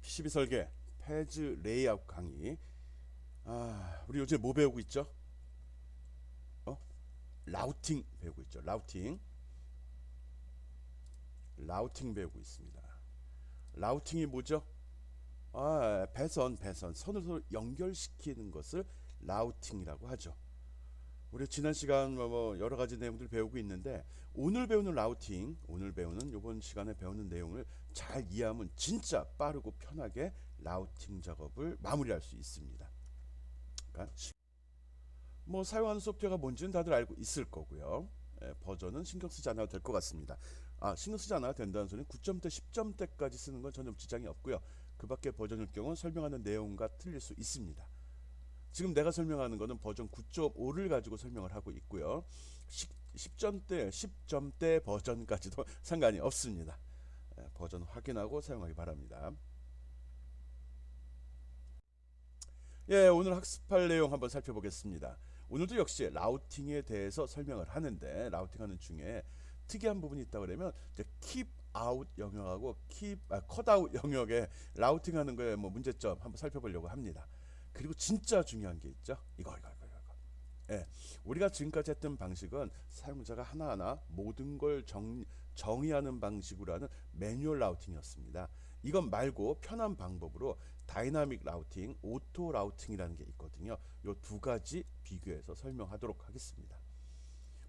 PCB 설계, 페이지 레이아웃 강의. 우리 요즘 뭐 배우고 있죠? 어? 라우팅 배우고 있죠. 라우팅 배우고 있습니다. 라우팅이 뭐죠? 배선 선을 서로 연결시키는 것을 라우팅이라고 하죠. 우리 지난 시간 여러 가지 내용들 배우고 있는데, 오늘 배우는 라우팅, 오늘 배우는 이번 시간에 배우는 내용을 잘 이해하면 진짜 빠르고 편하게 라우팅 작업을 마무리할 수 있습니다. 그러니까 사용하는 소프트웨어가 뭔지는 다들 알고 있을 거고요. 버전은 신경 쓰지 않아도 될 것 같습니다. 신경 쓰지 않아도 된다는 소리는 9점대, 10점대까지 쓰는 건 전혀 지장이 없고요. 그 밖에 버전일 경우는 설명하는 내용과 틀릴 수 있습니다. 지금 내가 설명하는 거는 버전 9.5를 가지고 설명을 하고 있고요. 10점대 버전까지도 상관이 없습니다. 버전 확인하고 사용하기 바랍니다. 예, 오늘 학습할 내용 한번 살펴보겠습니다. 오늘도 역시 라우팅에 대해서 설명을 하는데, 라우팅하는 중에 특이한 부분이 있다 그러면 이제 keep out 영역하고 cut out 영역에 라우팅하는 거에 문제점 한번 살펴보려고 합니다. 그리고 진짜 중요한 게 있죠. 이거. 예, 우리가 지금까지 했던 방식은 사용자가 하나하나 모든 걸 정의하는 방식으로 하는 매뉴얼 라우팅이었습니다. 이건 말고 편한 방법으로 다이나믹 라우팅, 오토 라우팅이라는 게 있거든요. 이 두 가지 비교해서 설명하도록 하겠습니다.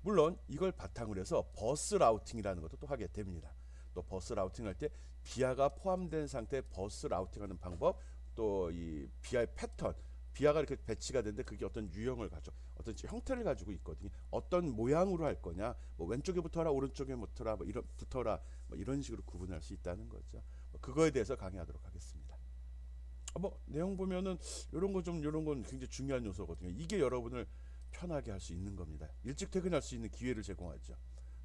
물론 이걸 바탕으로 해서 버스 라우팅이라는 것도 또 하게 됩니다. 또 버스 라우팅 할 때 비아가 포함된 상태의 버스 라우팅하는 방법, 또 이 비아의 패턴, 비아가 이렇게 배치가 되는데 그게 어떤 유형을 가져, 어떤 형태를 가지고 있거든요. 어떤 모양으로 할 거냐, 왼쪽에 붙어라, 오른쪽에 붙어라, 이런 식으로 구분할 수 있다는 거죠. 그거에 대해서 강의하도록 하겠습니다. 내용 보면은 이런 건 굉장히 중요한 요소거든요. 이게 여러분을 편하게 할 수 있는 겁니다. 일찍 퇴근할 수 있는 기회를 제공하죠.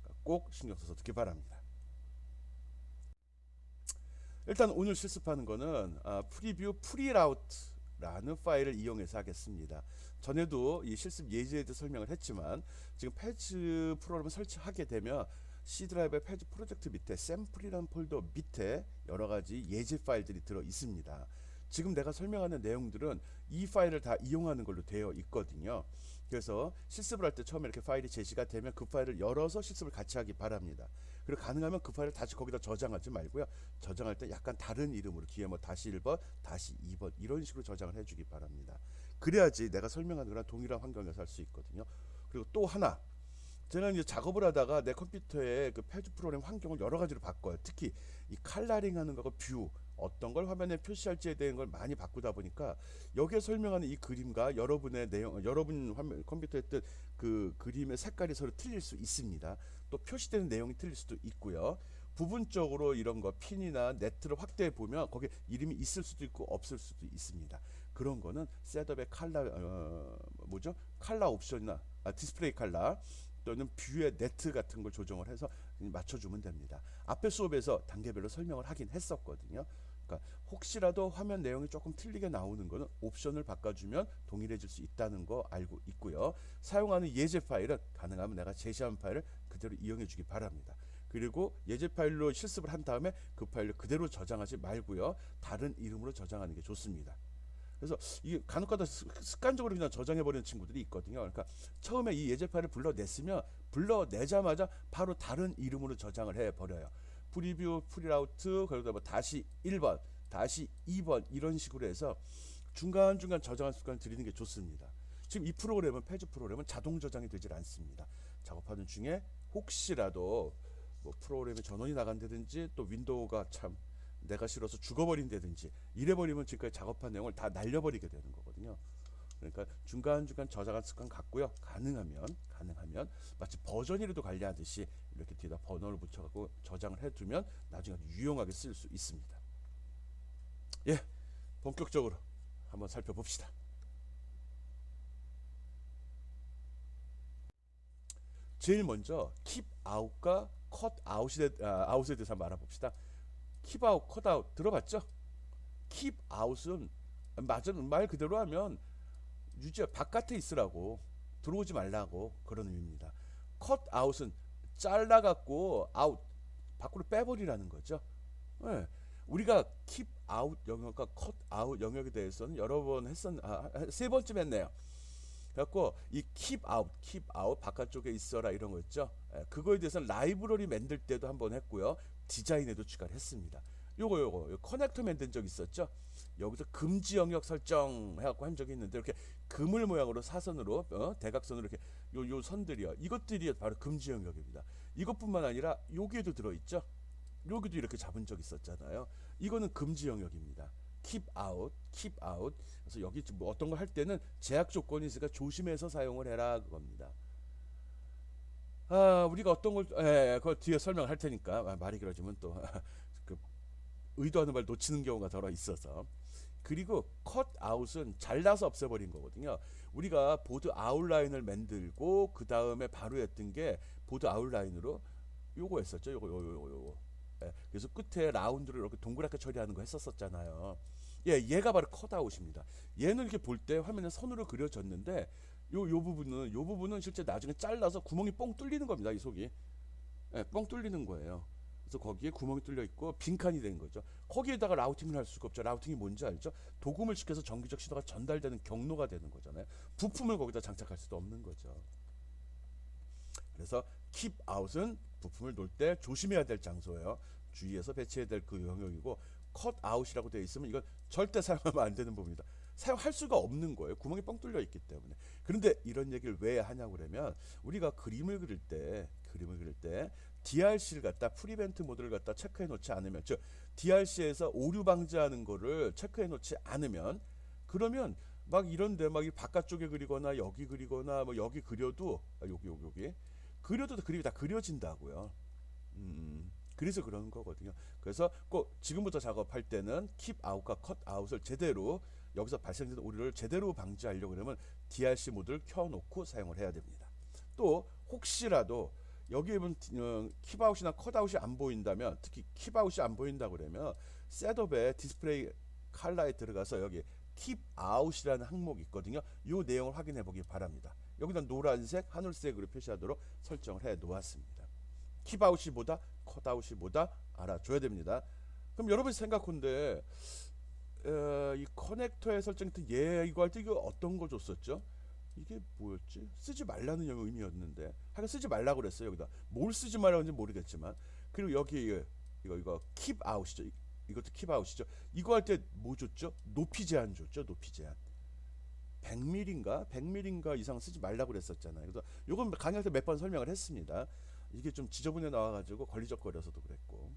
그러니까 꼭 신경 써서 듣기 바랍니다. 일단 오늘 실습하는 거는 프리뷰 프리라우트라는 파일을 이용해서 하겠습니다. 전에도 이 실습 예제에 대해 설명을 했지만, 지금 페이지 프로그램을 설치하게 되면 C 드라이브의 페이지 프로젝트 밑에 샘플이라는 폴더 밑에 여러 가지 예제 파일들이 들어 있습니다. 지금 내가 설명하는 내용들은 이 파일을 다 이용하는 걸로 되어 있거든요. 그래서 실습을 할 때 처음에 이렇게 파일이 제시가 되면 그 파일을 열어서 실습을 같이 하기 바랍니다. 그리고 가능하면 그 파일을 다시 거기다 저장하지 말고요. 저장할 때 약간 다른 이름으로 뒤에 다시 1번, 다시 2번 이런 식으로 저장을 해주기 바랍니다. 그래야지 내가 설명하는 거랑 동일한 환경에서 할 수 있거든요. 그리고 또 하나, 제가 이제 작업을 하다가 내 컴퓨터에 그 페이지 프로그램 환경을 여러 가지로 바꿔요. 특히 이 칼라링 하는 거고 뷰, 어떤 걸 화면에 표시할지에 대한 걸 많이 바꾸다 보니까 여기에 설명하는 이 그림과 여러분의 내용, 여러분 컴퓨터에 뜬 그 그림의 색깔이 서로 틀릴 수 있습니다. 또 표시되는 내용이 틀릴 수도 있고요. 부분적으로 이런 거 핀이나 네트를 확대해 보면 거기에 이름이 있을 수도 있고 없을 수도 있습니다. 그런 거는 셋업의 칼라 옵션이나 디스플레이 칼라 또는 뷰의 네트 같은 걸 조정을 해서 맞춰주면 됩니다. 앞에 수업에서 단계별로 설명을 하긴 했었거든요. 그러니까 혹시라도 화면 내용이 조금 틀리게 나오는 거는 옵션을 바꿔주면 동일해질 수 있다는 거 알고 있고요. 사용하는 예제 파일은 가능하면 내가 제시한 파일을 그대로 이용해 주기 바랍니다. 그리고 예제 파일로 실습을 한 다음에 그 파일을 그대로 저장하지 말고요. 다른 이름으로 저장하는 게 좋습니다. 그래서 이게 간혹가다 습관적으로 그냥 저장해버리는 친구들이 있거든요. 그러니까 처음에 이 예제 파일을 불러내자마자 바로 다른 이름으로 저장을 해버려요. 프리뷰, 프리라우트, 그러다 다시 1번, 다시 2번 이런 식으로 해서 중간중간 저장할 습관을 들이는 게 좋습니다. 지금 이 프로그램은, 페이지 프로그램은 자동 저장이 되질 않습니다. 작업하는 중에 혹시라도 프로그램에 전원이 나간다든지, 또 윈도우가 참 내가 싫어서 죽어버린다든지 이래버리면 지금까지 작업한 내용을 다 날려버리게 되는 거거든요. 그러니까 중간중간 저장할 습관 갖고요. 가능하면 마치 버전이라도 관리하듯이 이렇게 뒤에다 번호를 붙여갖고 저장을 해두면 나중에 유용하게 쓸 수 있습니다. 예, 본격적으로 한번 살펴봅시다. 제일 먼저 keep out과 cut out에 대해서 한번 알아봅시다. keep out, cut out 들어봤죠? keep out은 맞은 말 그대로 하면 바깥에 있으라고, 들어오지 말라고, 그런 의미입니다. cut out은 잘라갖고 out, 밖으로 빼버리라는 거죠. 네. 우리가 keep out 영역과 cut out 영역에 대해서는 여러 번 세 번쯤 했네요. 그래갖고 이 keep out 바깥쪽에 있어라 이런 거 있죠. 그거에 대해서는 라이브러리 만들 때도 한번 했고요. 디자인에도 추가를 했습니다. 요거 커넥터 만든 적 있었죠. 여기서 금지 영역 설정 해갖고 한 적이 있는데 이렇게 그물 모양으로 사선으로 대각선으로 이렇게 요 선들이요. 이것들이 바로 금지 영역입니다. 이것뿐만 아니라 여기에도 들어있죠. 여기도 이렇게 잡은 적 있었잖아요. 이거는 금지 영역입니다. keep out. 그래서 여기 뭐 어떤 걸 할 때는 제약 조건이 있으니까 조심해서 사용을 해라 그겁니다. 우리가 어떤 걸, 그거 뒤에 설명할 테니까 말이 길어지면 또 그 의도하는 말 놓치는 경우가 더러 있어서. 그리고 cut out은 잘라서 없애버린 거거든요. 우리가 보드 아웃라인을 만들고 그 다음에 바로 했던 게 보드 아웃라인으로 요거 했었죠. 요거. 그래서 끝에 라운드를 이렇게 동그랗게 처리하는 거 했었잖아요. 얘가 바로 컷아웃입니다. 얘는 이렇게 볼 때 화면에 선으로 그려졌는데 요 부분은 실제 나중에 잘라서 구멍이 뻥 뚫리는 겁니다. 이 속이 뻥 뚫리는 거예요. 그래서 거기에 구멍이 뚫려 있고 빈칸이 된 거죠. 거기에다가 라우팅을 할 수가 없죠. 라우팅이 뭔지 알죠? 도금을 시켜서 전기적 신호가 전달되는 경로가 되는 거잖아요. 부품을 거기다 장착할 수도 없는 거죠. 그래서 keep out은 부품을 놓을 때 조심해야 될 장소예요. 주의해서 배치해야 될 그 영역이고, cut out이라고 되어 있으면 이건 절대 사용하면 안 되는 부분이다. 사용할 수가 없는 거예요. 구멍이 뻥 뚫려 있기 때문에. 그런데 이런 얘기를 왜 하냐고 그러면 우리가 그림을 그릴 때 DRC를 갖다 프리벤트 모드를 갖다 체크해 놓지 않으면, 즉 DRC에서 오류 방지하는 거를 체크해 놓지 않으면, 그러면 막 이런데 막 이 바깥쪽에 그리거나 여기 그리거나 뭐 여기 그려도 여기 그려도 그림이 다 그려진다고요. 그래서 그런 거거든요. 그래서 꼭 지금부터 작업할 때는 keep out과 cut out을 제대로, 여기서 발생되는 오류를 제대로 방지하려고 그러면 DRC 모드를 켜놓고 사용을 해야 됩니다. 또 혹시라도 여기에 보면 keep out이나 cut out이 안 보인다면, 특히 keep out이 안 보인다 그러면 셋업에 디스플레이 컬러에 들어가서 여기 keep out이라는 항목이 있거든요. 이 내용을 확인해 보기 바랍니다. 여기다 노란색, 하늘색으로 표시하도록 설정을 해 놓았습니다. keep out이 뭐다, cut out이 뭐다 알아줘야 됩니다. 그럼 여러분이 생각한데 이 커넥터에 설정했던 이거 할 때 이거 어떤 거 줬었죠? 이게 뭐였지? 쓰지 말라는 의미였는데 하여간 쓰지 말라고 그랬어요. 여기다 뭘 쓰지 말라는지 모르겠지만. 그리고 여기 이거 keep out이죠. 이것도 keep out이죠. 이거 할 때 뭐 줬죠? 높이 제한 줬죠. 높이 제한 100mm인가 이상 쓰지 말라고 그랬었잖아요. 그래서 요건 강의할 때 몇 번 설명을 했습니다. 이게 좀 지저분해 나와가지고 걸리적거려서도 그랬고.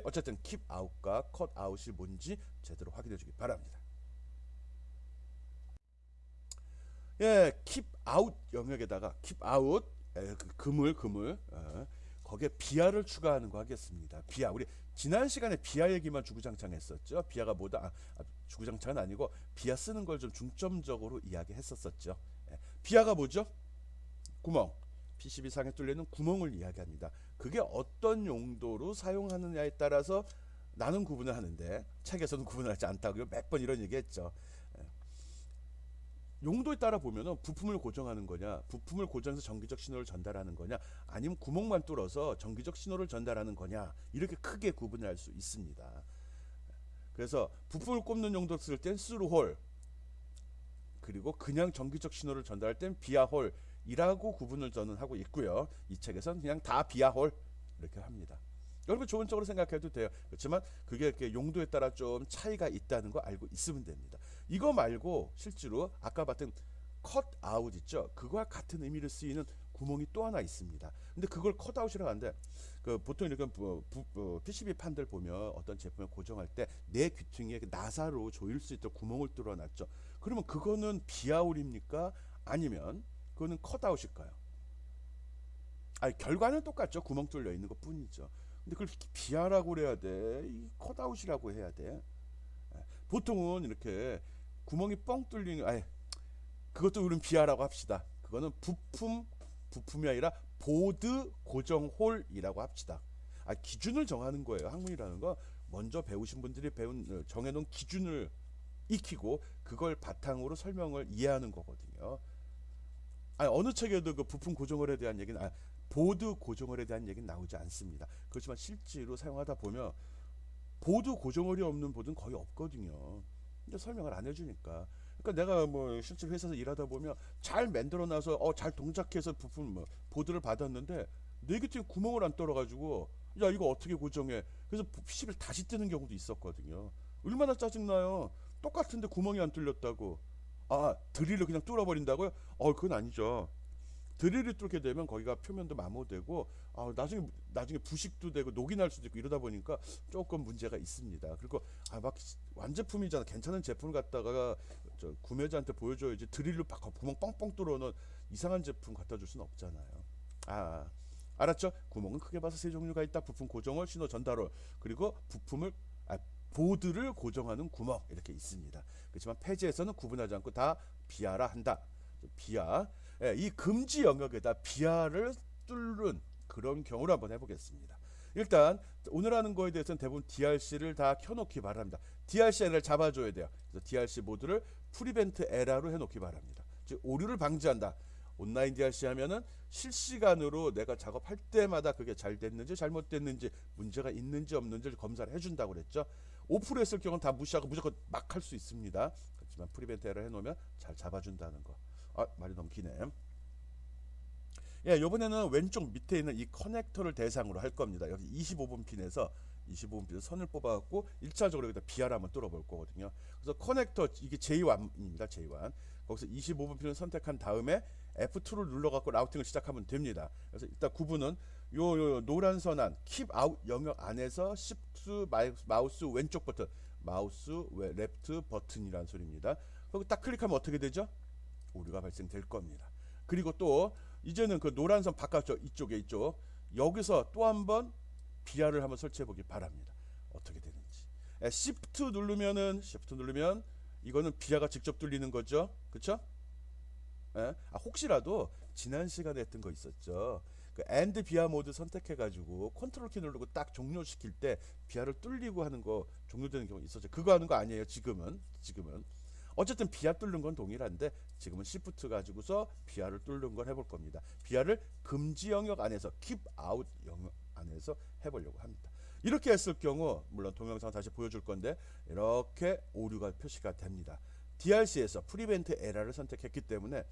어쨌든 keep out과 cut out이 뭔지 제대로 확인해 주기 바랍니다. keep out 영역에다가 keep out 그물 거기에 비하를 추가하는 거 하겠습니다. 비하, 우리 지난 시간에 비하 얘기만 주구장창 했었죠. 비하가 뭐다? 주구장창은 아니고 비하 쓰는 걸 좀 중점적으로 이야기했었었죠. 비하가 뭐죠? 구멍, PCB 상에 뚫리는 구멍을 이야기합니다. 그게 어떤 용도로 사용하느냐에 따라서 나는 구분을 하는데 책에서는 구분하지 않다고요. 몇 번 이런 얘기했죠. 용도에 따라 보면은 부품을 고정하는 거냐, 부품을 고정해서 전기적 신호를 전달하는 거냐, 아니면 구멍만 뚫어서 전기적 신호를 전달하는 거냐, 이렇게 크게 구분할 수 있습니다. 그래서 부품을 꼽는 용도 쓸 땐 스루홀, 그리고 그냥 전기적 신호를 전달할 땐 비하홀 이라고 구분을 저는 하고 있고요. 이 책에서는 그냥 다 비하홀 이렇게 합니다. 여러분 좋은 쪽으로 생각해도 돼요. 그렇지만 그게 이렇게 용도에 따라 좀 차이가 있다는 거 알고 있으면 됩니다. 이거 말고 실제로 아까 봤던 cut out 있죠. 그거와 같은 의미를 쓰이는 구멍이 또 하나 있습니다. 근데 그걸 cut out이라고 하는데 보통 이렇게 PCB 판들 보면 어떤 제품을 고정할 때 내 귀퉁이에 나사로 조일 수 있도록 구멍을 뚫어놨죠. 그러면 그거는 비아웃입니까? 아니면 그거는 cut out일까요? 결과는 똑같죠. 구멍 뚫려 있는 것 뿐이죠. 근데 그걸 비하라고 그래야 돼? 이 컷아웃이라고 해야 돼? 보통은 이렇게 구멍이 뻥 뚫리는, 그것도 우리는 비하라고 합시다. 그거는 부품이 아니라 보드 고정홀이라고 합시다. 기준을 정하는 거예요. 학문이라는 거 먼저 배우신 분들이 정해놓은 기준을 익히고 그걸 바탕으로 설명을 이해하는 거거든요. 어느 책에도 그 부품 고정홀에 대한 얘기는 보드 고정홀에 대한 얘기는 나오지 않습니다. 그렇지만 실제로 사용하다 보면 보드 고정어리 없는 보드는 거의 없거든요. 근데 설명을 안 해주니까. 그러니까 내가 뭐 실제 회사에서 일하다 보면 잘 만들어 놔서 잘 동작해서 부품 뭐 보드를 받았는데 네개팅 구멍을 안 뚫어가지고 야 이거 어떻게 고정해? 그래서 PCB를 다시 뜨는 경우도 있었거든요. 얼마나 짜증나요. 똑같은데 구멍이 안 뚫렸다고. 아 드릴로 그냥 뚫어버린다고요? 그건 아니죠. 드릴을 뚫게 되면 거기가 표면도 마모되고 나중에 부식도 되고 녹이 날 수도 있고 이러다 보니까 조금 문제가 있습니다. 그리고 막 완제품이잖아. 괜찮은 제품을 갖다가 저 구매자한테 보여줘야지 드릴로 구멍 뻥뻥 뚫어놓은 이상한 제품 갖다 줄 수는 없잖아요. 아 알았죠? 구멍은 크게 봐서 세 종류가 있다. 부품 고정홀, 신호 전달홀, 그리고 보드를 고정하는 구멍 이렇게 있습니다. 그렇지만 폐지에서는 구분하지 않고 다 비하라 한다. 비하. 예, 이 금지 영역에다 비하를 뚫는 그런 경우를 한번 해보겠습니다. 일단 오늘 하는 거에 대해서는 대부분 DRC를 다 켜놓기 바랍니다. DRC 에러를 잡아줘야 돼요. 그래서 DRC 모드를 프리벤트 에러로 해놓기 바랍니다. 즉 오류를 방지한다. 온라인 DRC 하면은 실시간으로 내가 작업할 때마다 그게 잘 됐는지 잘못됐는지 문제가 있는지 없는지 검사를 해준다고 그랬죠. 오프로 했을 경우는 다 무시하고 무조건 막 할 수 있습니다. 그렇지만 프리벤트 에러 해놓으면 잘 잡아준다는 거. 말이 너무 기네. 예, 이번에는 왼쪽 밑에 있는 이 커넥터를 대상으로 할 겁니다. 여기 25번 핀에서 선을 뽑아갖고 1차적으로 여기다 비하를 한번 뚫어볼 거거든요. 그래서 커넥터 이게 J1입니다. J1. 거기서 25번 핀을 선택한 다음에 F2를 눌러갖고 라우팅을 시작하면 됩니다. 그래서 일단 구분은 요 노란 선안 Keep Out 영역 안에서 Shift 마우스 왼쪽 버튼, 마우스 레프트 버튼이라는 소리입니다. 거기 딱 클릭하면 어떻게 되죠? 오류가 발생될 겁니다. 그리고 또 이제는 그 노란 선 바깥쪽 이쪽 여기서 또 한번 비하를 한번 설치해 보길 바랍니다. 어떻게 되는지. Shift 누르면 이거는 비하가 직접 뚫리는 거죠. 그렇죠? 혹시라도 지난 시간에 했던 거 있었죠. 그 AND 비하 모드 선택해 가지고 컨트롤 키 누르고 딱 종료시킬 때 비하를 뚫리고 하는 거 종료되는 경우 있었죠. 그거 하는 거 아니에요. 지금은 어쨌든 비하 뚫는 건 동일한데 지금은 시프트 가지고서 비하를 뚫는 걸 해볼 겁니다. 비하를 금지 영역 안에서 keep out 영역 안에서 해보려고 합니다. 이렇게 했을 경우 물론 동영상 다시 보여줄 건데 이렇게 오류가 표시가 됩니다. DRC에서 프리벤트 에러를 선택했기 때문에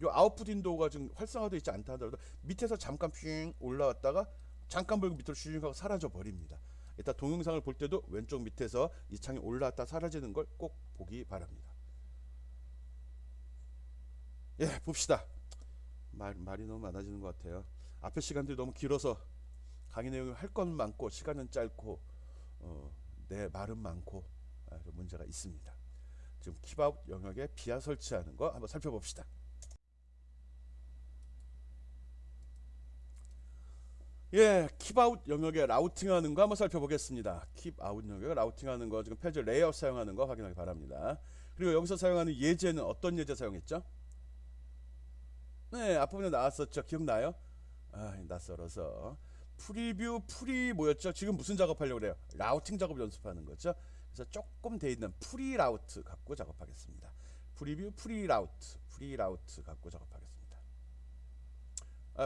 이 아웃풋 윈도우가 지금 활성화되어 있지 않다 하더라도 밑에서 잠깐 핑 올라왔다가 잠깐 보이고 밑으로 슈링 하고 사라져 버립니다. 일단 동영상을 볼 때도 왼쪽 밑에서 이 창이 올라왔다 사라지는 걸 꼭 보기 바랍니다. 예, 봅시다. 말이 너무 많아지는 것 같아요. 앞에 시간들이 너무 길어서 강의 내용이 할 건 많고 시간은 짧고 내 말은 많고 문제가 있습니다. 지금 킵아웃 영역에 비하 설치하는 거 한번 살펴봅시다. 예, 킵아웃 영역에 라우팅하는 거 한번 살펴보겠습니다. 킵아웃 영역에 라우팅하는 거 지금 페이지 레이아웃 사용하는 거 확인하기 바랍니다. 그리고 여기서 사용하는 예제는 어떤 예제 사용했죠? 네, 앞부분에 나왔었죠. 기억나요? 낯설어서 프리뷰 뭐였죠? 지금 무슨 작업하려고 그래요? 라우팅 작업 연습하는 거죠. 그래서 조금 돼 있는 프리 라우트 갖고 작업하겠습니다. 프리뷰 프리 라우트 갖고 작업하겠습니다.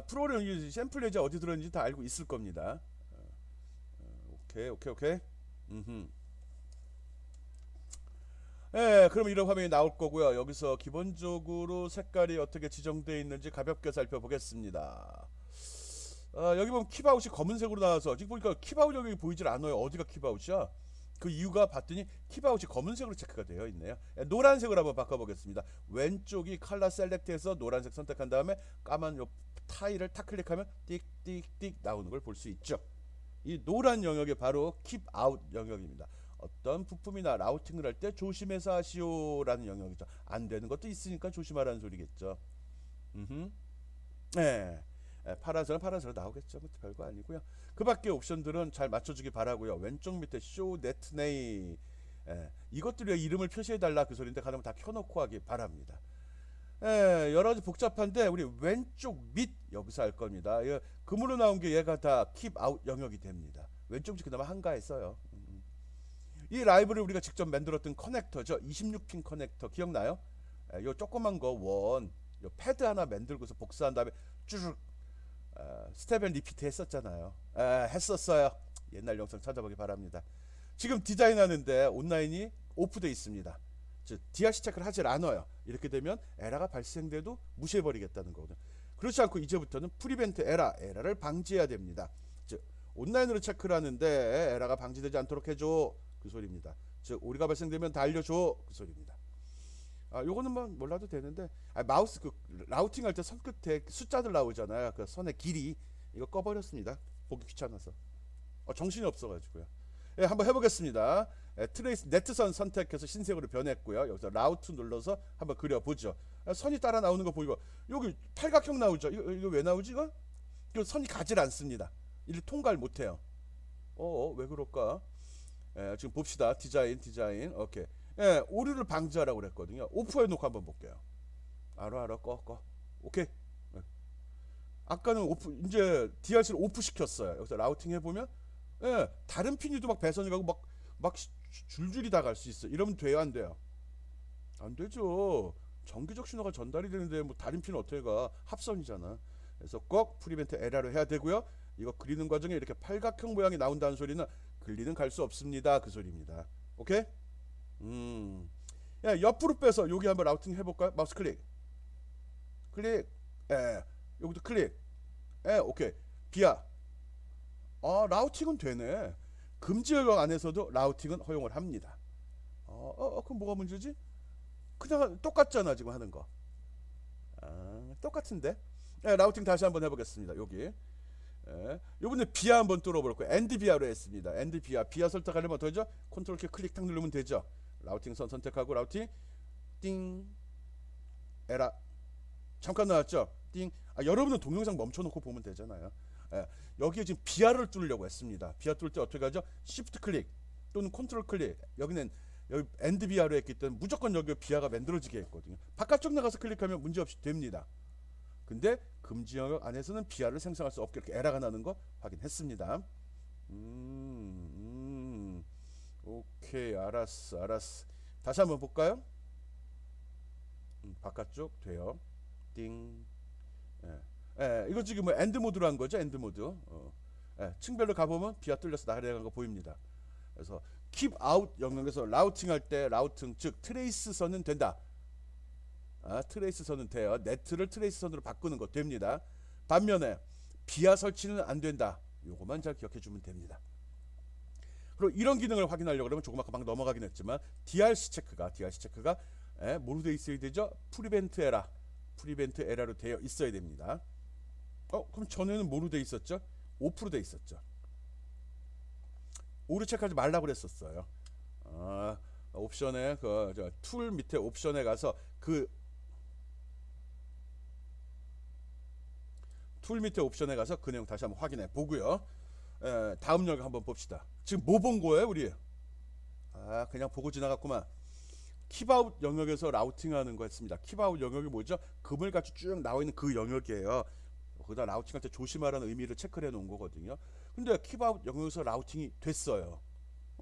프로그램 샘플 예제 어디 들었는지 다 알고 있을 겁니다. 오케이. 예, 그럼 이런 화면이 나올 거고요. 여기서 기본적으로 색깔이 어떻게 지정되어 있는지 가볍게 살펴보겠습니다. 여기 보면 킵아웃이 검은색으로 나와서 지금 보니까 킵아웃 영역이 보이질 않아요. 어디가 킵아웃이야? 그 이유가 봤더니 킵아웃이 검은색으로 체크가 되어 있네요. 노란색으로 한번 바꿔보겠습니다. 왼쪽이 컬러 셀렉트해서 노란색 선택한 다음에 까만 요 타일을 탁 클릭하면 띡띡띡 나오는 걸 볼 수 있죠. 이 노란 영역이 바로 킵아웃 영역입니다. 어떤 부품이나 라우팅을 할 때 조심해서 하시오라는 영역이죠. 안 되는 것도 있으니까 조심하라는 소리겠죠. 네. 파란색은 파란색으로 나오겠죠. 별거 아니고요. 그 밖에 옵션들은 잘 맞춰주기 바라고요. 왼쪽 밑에 show net name 이것들의 이름을 표시해달라 그 소리인데 가능하면 다 켜놓고 하기 바랍니다. 여러가지 복잡한데 우리 왼쪽 밑 여기서 할 겁니다. 금으로 나온 게 얘가 다 keep out 영역이 됩니다. 왼쪽 밑 그나마 한가했어요. 이 라이브를 우리가 직접 만들었던 커넥터죠. 26핀 커넥터 기억나요? 요 조그만 거 요 패드 하나 만들고서 복사한 다음에 쭉 스텝 앤 리피트 했었잖아요. 했었어요. 옛날 영상 찾아보기 바랍니다. 지금 디자인하는데 온라인이 오프돼 있습니다. 즉 DRC 체크를 하질 않아요. 이렇게 되면 에러가 발생돼도 무시해버리겠다는 거거든요. 그렇지 않고 이제부터는 프리벤트 에러를 방지해야 됩니다. 즉 온라인으로 체크를 하는데 에러가 방지되지 않도록 해줘, 그 소리입니다. 즉 오류가 발생되면 다 알려줘, 그 소리입니다. 요거는 뭐 몰라도 되는데, 마우스 그 라우팅 할 때 선 끝에 숫자들 나오잖아요. 그 선의 길이, 이거 꺼버렸습니다. 보기 귀찮아서. 정신이 없어가지고요. 예, 한번 해보겠습니다. 트레이스 네트선 선택해서 흰색으로 변했고요. 여기서 라우트 눌러서 한번 그려보죠. 선이 따라 나오는 거 보이고, 여기 팔각형 나오죠. 이거 왜 나오지? 이거 선이 가질 않습니다. 이를 통과를 못해요. 왜 그럴까? 지금 봅시다. 디자인. 오케이. 오류를 방지하라고 그랬거든요. 오프해 놓고 한번 볼게요. 알아. 꺼. 오케이. 아까는 오프, 이제 DRC를 오프 시켰어요. 여기서 라우팅 해보면, 다른 핀이도 막 배선이 가고 막 줄줄이 다 갈 수 있어. 이러면 돼요, 안 돼요? 안 되죠. 정기적 신호가 전달이 되는데 뭐 다른 핀은 어떻게 가? 합선이잖아. 그래서 꼭 프리벤트 에러를 해야 되고요. 이거 그리는 과정에 이렇게 팔각형 모양이 나온다는 소리는 글리는 갈 수 없습니다, 그 소리입니다. 오케이? 옆으로 빼서 여기 한번 라우팅 해볼까요? 마우스 클릭. 여기도 클릭. 오케이. 비아. 라우팅은 되네. 금지 영역 안에서도 라우팅은 허용을 합니다. 그럼 뭐가 문제지? 그냥 똑같잖아, 지금 하는 거. 똑같은데? 라우팅 다시 한번 해보겠습니다. 여기. 요번에 비아 한번 뚫어볼 거예요. 엔드 비아로 했습니다. 엔드 비아 설정하려면 어떠죠? 컨트롤 키 클릭 탁 누르면 되죠. 라우팅 선 선택하고 라우팅 띵 에라 잠깐 나왔죠? 띵. 여러분은 동영상 멈춰놓고 보면 되잖아요. 여기에 지금 비아를 뚫으려고 했습니다. 비아 뚫을 때 어떻게 하죠? 시프트 클릭 또는 컨트롤 클릭. 여기는 여기 엔드 비아로 했기 때문에 무조건 여기 비아가 만들어지게 했거든요. 바깥쪽 나가서 클릭하면 문제없이 됩니다. 근데 금지 영역 안에서는 비아를 생성할 수 없게 이렇게 에러가 나는 거 확인했습니다. 오케이, 알았어. 다시 한번 볼까요? 바깥쪽 돼요. 띵. 이거 지금 뭐 엔드 모드로 한 거죠? 엔드 모드. 층별로 가보면 비아 뚫려서 나가는 거 보입니다. 그래서 keep out 영역에서 라우팅 할 때 라우팅 즉 트레이스 선은 된다. 트레이스 선은 돼요. 네트를 트레이스 선으로 바꾸는 거 됩니다. 반면에 비아 설치는 안 된다. 요거만 잘 기억해 주면 됩니다. 그리고 이런 기능을 확인하려고 그러면 조금 아까 막 넘어가긴 했지만 DRC 체크가 뭐로 되어 있어야 되죠? 프리벤트 에러로 되어 있어야 됩니다. 그럼 전에는 뭐로 되어 있었죠? 오프로 되어 있었죠. 오류 체크하지 말라고 그랬었어요. 옵션에 툴 밑에 옵션에 가서 그 내용 다시 한번 확인해 보고요. 다음 영역 한번 봅시다. 지금 뭐 본 거예요, 우리? 그냥 보고 지나갔구만. 킵아웃 영역에서 라우팅하는 거 했습니다. 킵아웃 영역이 뭐죠? 그물같이 쭉 나와 있는 그 영역이에요. 거기다 라우팅할 때 조심하라는 의미를 체크를 해놓은 거거든요. 근데 킵아웃 영역에서 라우팅이 됐어요.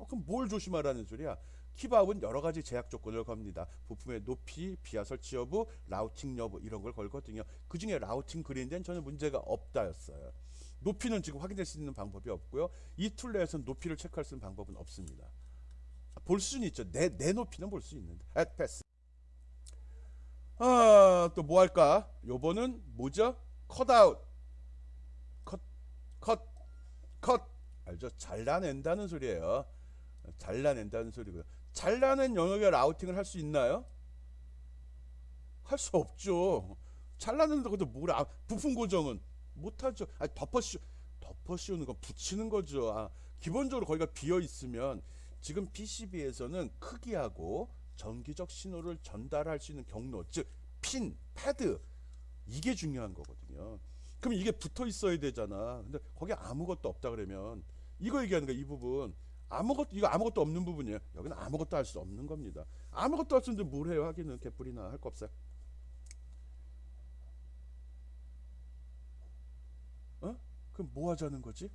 그럼 뭘 조심하라는 소리야? 킵아웃은 여러 가지 제약 조건을 겁니다. 부품의 높이, 비아 설치 여부, 라우팅 여부 이런 걸 걸거든요. 그 중에 라우팅 그린 데는 전혀 문제가 없다였어요. 높이는 지금 확인될 수 있는 방법이 없고요. 이 툴 내에서는 높이를 체크할 수 있는 방법은 없습니다. 볼 수는 있죠. 내 높이는 볼 수 있는데. 패스. 또 뭐 할까? 요번은 뭐죠? 컷아웃. 컷. 알죠? 잘라낸다는 소리예요. 잘라낸다는 소리고요. 잘라낸 영역에 라우팅을 할 수 있나요? 할 수 없죠. 잘라낸다 근데 뭐라? 부품 고정은 못하죠. 덮어 씌우는 거 붙이는 거죠. 기본적으로 거기가 비어 있으면 지금 PCB에서는 크기하고 전기적 신호를 전달할 수 있는 경로, 즉 핀, 패드 이게 중요한 거거든요. 그럼 이게 붙어 있어야 되잖아. 근데 거기 아무것도 없다 그러면 이거 얘기하는 거야. 이 부분 이거 아무것도 없는 부분이에요. 여기는 아무것도 할 수 없는 겁니다. 아무것도 할 수 없는데 뭘 해요? 하기는 개뿔이나 할 거 없어요. 그럼 뭐 하자는 거지?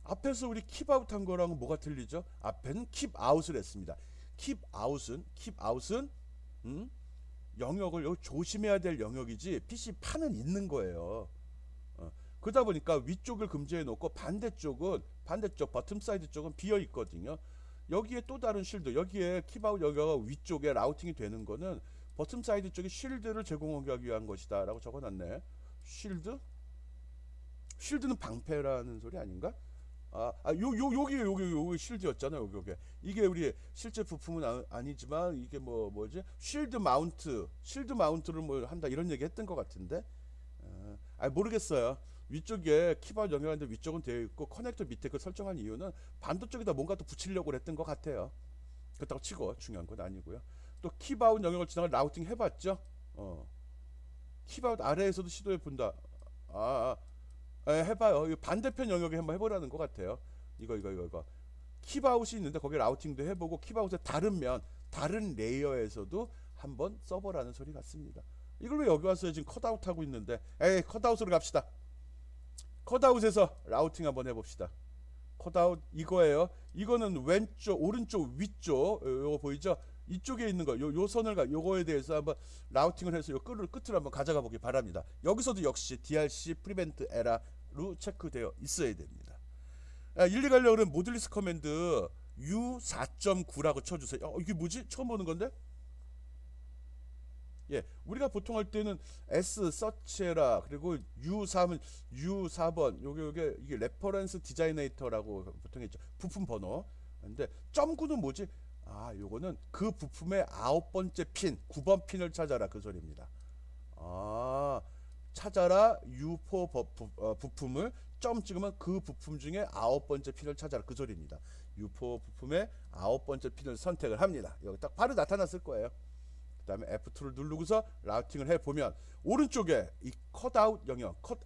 앞에서 우리 킵아웃 한 거랑은 뭐가 틀리죠? 앞에는 킵아웃을 했습니다. 킵아웃은 영역을 조심해야 될 영역이지 PC판은 있는 거예요. 그러다 보니까 위쪽을 금지해 놓고 반대쪽은 반대쪽 버튼 사이드 쪽은 비어 있거든요. 여기에 또 다른 쉴드, 여기에 킵아웃 여기가 위쪽에 라우팅이 되는 거는 버튼 사이드 쪽에 쉴드를 제공하기 위한 것이다 라고 적어놨네. 쉴드? 쉴드는 방패라는 소리 아닌가? 여기 쉴드였잖아요. 여기. 이게 우리 실제 부품은 아니지만 이게 뭐지? 쉴드 마운트를 뭐 한다 이런 얘기 했던 것 같은데. 모르겠어요. 위쪽에 키바웃 연결하는데 위쪽은 되어 있고 커넥터 밑에 그 설정한 이유는 반도 쪽에다 뭔가 또 붙이려고 했던 것 같아요. 그렇다고 치고 중요한 건 아니고요. 또 키바웃 영역을 지나가 라우팅 해봤죠. 키바웃 아래에서도 시도해 본다. 해봐요. 이 반대편 영역에 한번 해보라는 것 같아요. 이거. 킵아웃이 있는데 거기 라우팅도 해보고 킵아웃의 다른 레이어에서도 한번 써보라는 소리 같습니다. 이걸 왜 여기 와서 지금 컷아웃 하고 있는데? 컷아웃으로 갑시다. 컷아웃에서 라우팅 한번 해봅시다. 컷아웃 이거예요. 이거는 왼쪽, 오른쪽, 위쪽 요거 보이죠? 이쪽에 있는 거, 요 선을 요거에 대해서 한번 라우팅을 해서 요 끝을 한번 가져가 보기 바랍니다. 여기서도 역시 DRC 프리벤트 에러로 체크되어 있어야 됩니다. 일리 가려고 그러면 모듈리스 커맨드 U4.9라고 쳐주세요. 이게 뭐지? 처음 보는 건데? 예, 우리가 보통 할 때는 S 서치해라 그리고 U4번 이게 레퍼런스 디자이네이터라고 보통 했죠. 부품 번호. 근데 .9는 뭐지? 요거는 그 부품의 9번째 핀, 9번 핀을 찾아라 그 소리입니다. 찾아라 U4 부품을 점 찍으면 그 부품 중에 9번째 핀을 찾아라 그 소리입니다. U4 부품의 9번째 핀을 선택을 합니다. 여기 딱 바로 나타났을 거예요. 그 다음에 F2를 누르고서 라우팅을 해보면 오른쪽에 이 컷아웃 영역, 컷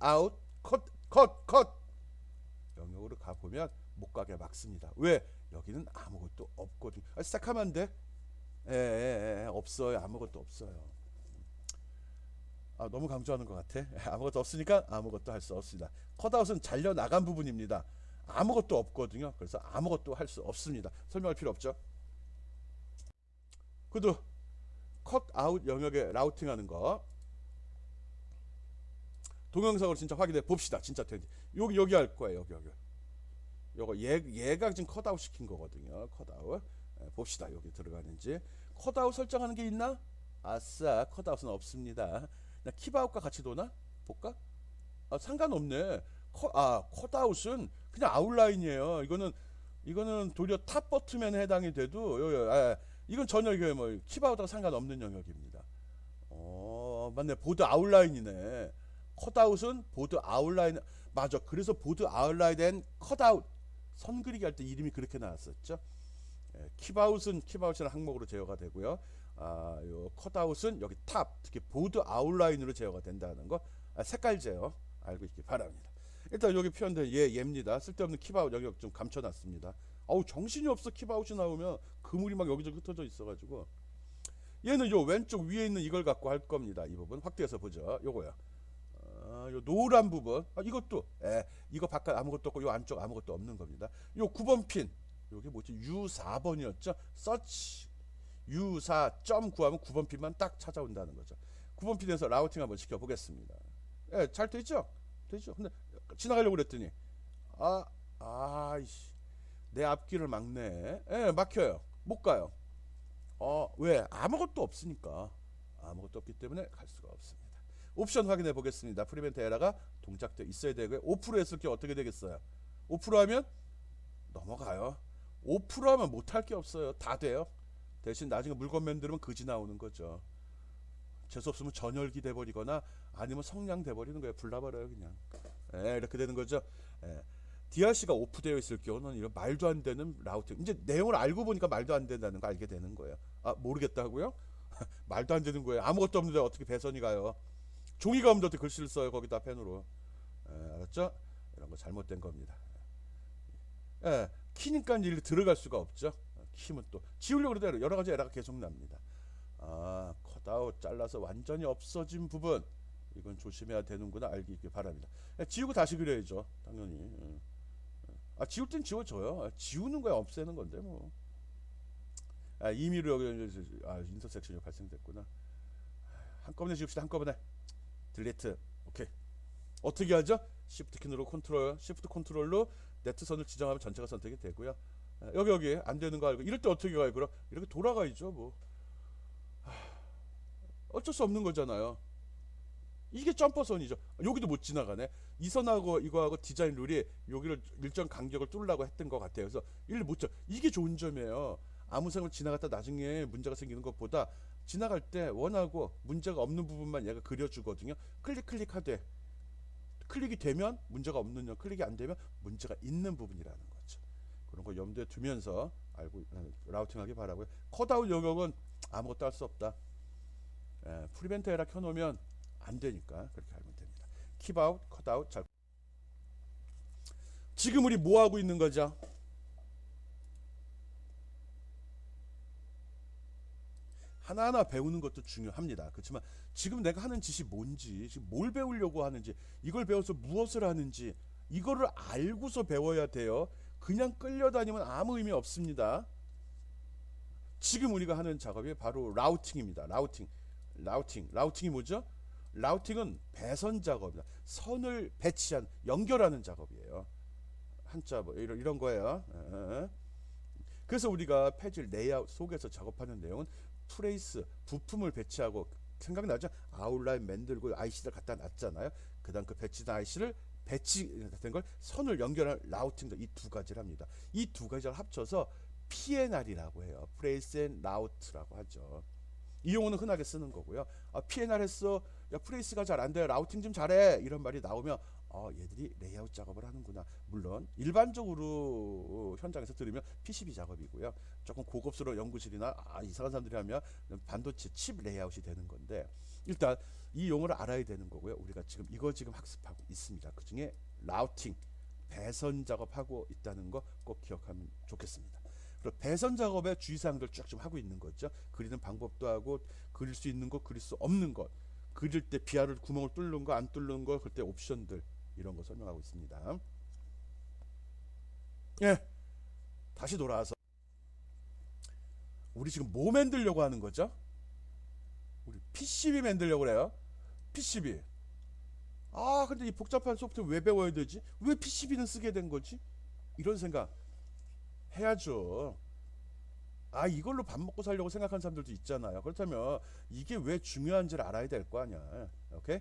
영역으로 가보면 못 가게 막습니다. 왜? 여기는 아무것도 없거든요. 시작하면 안 돼? 없어요. 아무것도 없어요. 너무 강조하는 것 같아. 아무것도 없으니까 아무것도 할 수 없습니다. 컷아웃은 잘려나간 부분입니다. 아무것도 없거든요. 그래서 아무것도 할 수 없습니다. 설명할 필요 없죠. 그래도 컷아웃 영역에 라우팅하는 거 동영상으로 진짜 확인해 봅시다. 진짜 되는지. 여기 할 거예요. 여기. 요거 얘가 지금 컷아웃 시킨 거거든요. 컷아웃. 봅시다. 여기 들어가는지. 컷아웃 설정하는 게 있나? 아싸, 컷아웃은 없습니다. 킵아웃과 같이 도나? 볼까? 상관없네. 컷아웃은 그냥 아웃라인이에요. 이거는 도리어 탑 버튼에 해당이 돼도 이건 전혀 이게 뭐 킵아웃과 상관없는 영역입니다. 맞네. 보드 아웃라인이네. 컷아웃은 보드 아웃라인. 맞아. 그래서 보드 아웃라인 앤 컷아웃 선 그리기 할 때 이름이 그렇게 나왔었죠. 킵아웃이라는 항목으로 제어가 되고요. 요 컷아웃은 여기 탑, 특히 보드 아웃라인으로 제어가 된다는 거 색깔 제어 알고 있기 바랍니다. 일단 여기 표현된 얘입니다. 쓸데없는 킵아웃 영역 좀 감춰놨습니다. 정신이 없어. 킵아웃이 나오면 그물이 막 여기저기 흩어져 있어가지고 얘는 요 왼쪽 위에 있는 이걸 갖고 할 겁니다. 이 부분 확대해서 보죠. 요거요. 요 노란 부분 이것도 이거 바깥 아무것도 없고 요 안쪽 아무것도 없는 겁니다. 요 9번 핀 요게 뭐지? U4번이었죠. 서치 U4.9 하면 9번 핀만 딱 찾아온다는 거죠. 9번 핀에서 라우팅 한번 시켜보겠습니다. 잘 되죠? 근데 지나가려고 그랬더니 내 앞길을 막네. 막혀요. 못 가요. 왜? 아무것도 없으니까. 아무것도 없기 때문에 갈 수가 없습니다. 옵션 확인해 보겠습니다. 프리벤트 에러가 동작되어 있어야 되고요. 5% 했을 때 어떻게 되겠어요? 5% 하면 넘어가요. 5% 하면 못할 게 없어요. 다 돼요. 대신 나중에 물건 만들면 그지 나오는 거죠. 재수없으면 전열기 돼버리거나 아니면 성냥 돼버리는 거예요. 불나버려요 그냥. 이렇게 되는 거죠. DRC가 오프되어 있을 경우는 이런 말도 안 되는 라우팅. 이제 내용을 알고 보니까 말도 안 된다는 거 알게 되는 거예요. 모르겠다고요? 말도 안 되는 거예요. 아무것도 없는데 어떻게 배선이 가요? 종이가 없는데 어떻게 글씨를 써요 거기다 펜으로. 알았죠? 이런 거 잘못된 겁니다. 키니까 이렇게 들어갈 수가 없죠. 키면 또 지우려고 그러다 여러 가지 에러가 계속 납니다. 컷아웃 잘라서 완전히 없어진 부분 이건 조심해야 되는구나 알기 바랍니다. 지우고 다시 그려야죠 당연히. 지울 땐 지워져요. 지우는 거야 없애는 건데 뭐. 임의로 여기 인터섹션이 발생됐구나. 한꺼번에 지웁시다. 한꺼번에 딜리트. 오케이. 어떻게 하죠? 시프트 키 누르고 시프트 컨트롤로 네트선을 지정하면 전체가 선택이 되고요. 여기 안 되는 거 알고 이럴 때 어떻게 가요? 그럼 이렇게 돌아가야죠. 뭐 어쩔 수 없는 거잖아요. 이게 점퍼선이죠. 여기도 못 지나가네. 이 선하고 이거하고 디자인 룰이 여기를 일정 간격을 뚫으려고 했던 것 같아요. 그래서 일을 못 쳐. 이게 좋은 점이에요. 아무 생각 지나갔다 나중에 문제가 생기는 것보다 지나갈 때 원하고 문제가 없는 부분만 얘가 그려주거든요. 클릭하되 클릭이 되면 문제가 없는 점, 클릭이 안 되면 문제가 있는 부분이라는 거죠. 그런 거 염두에 두면서 알고 라우팅하기 바라고요. 컷아웃 영역은 아무것도 할 수 없다. 프리벤트 에라 켜놓으면 안 되니까 그렇게 알면 됩니다. 킵아웃, 컷아웃 잘. 지금 우리 뭐 하고 있는 거죠? 하나하나 배우는 것도 중요합니다. 그렇지만 지금 내가 하는 짓이 뭔지, 지금 뭘 배우려고 하는지, 이걸 배워서 무엇을 하는지 이거를 알고서 배워야 돼요. 그냥 끌려다니면 아무 의미 없습니다. 지금 우리가 하는 작업이 바로 라우팅입니다. 라우팅이 뭐죠? 라우팅은 배선 작업이다. 선을 배치한, 연결하는 작업이에요. 한자 뭐 이런 거예요. 그래서 우리가 페이지 레이아웃 속에서 작업하는 내용은 프레이스, 부품을 배치하고, 생각나죠? 아웃라인 만들고 IC를 갖다 놨잖아요. 그다음 그 배치된 IC를 배치된 걸 선을 연결한 라우팅도 이 두 가지를 합니다. 이 두 가지를 합쳐서 PNR이라고 해요. 프레이스 앤 라우트라고 하죠. 이 용어는 흔하게 쓰는 거고요. PNR 했어. 야, 프레이스가 잘 안 돼. 라우팅 좀 잘해. 이런 말이 나오면 얘들이 레이아웃 작업을 하는구나. 물론 일반적으로 현장에서 들으면 PCB 작업이고요. 조금 고급스러운 연구실이나 이상한 사람들이 하면 반도체 칩 레이아웃이 되는 건데, 일단 이 용어를 알아야 되는 거고요. 우리가 지금 학습하고 있습니다. 그중에 라우팅, 배선 작업하고 있다는 거 꼭 기억하면 좋겠습니다. 그리고 배선 작업의 주의사항들 쭉 좀 하고 있는 거죠. 그리는 방법도 하고, 그릴 수 있는 것, 그릴 수 없는 것, 그릴 때 비아를 구멍을 뚫는 거, 안 뚫는 거, 그때 옵션들, 이런 거 설명하고 있습니다. 예, 다시 돌아와서 우리 지금 뭐 만들려고 하는 거죠? 우리 PCB 만들려고 그래요. PCB. 근데 이 복잡한 소프트웨어 왜 배워야 되지? 왜 PCB는 쓰게 된 거지? 이런 생각 해야죠. 이걸로 밥 먹고 살려고 생각하는 사람들도 있잖아요. 그렇다면 이게 왜 중요한지를 알아야 될 거 아니야. 오케이?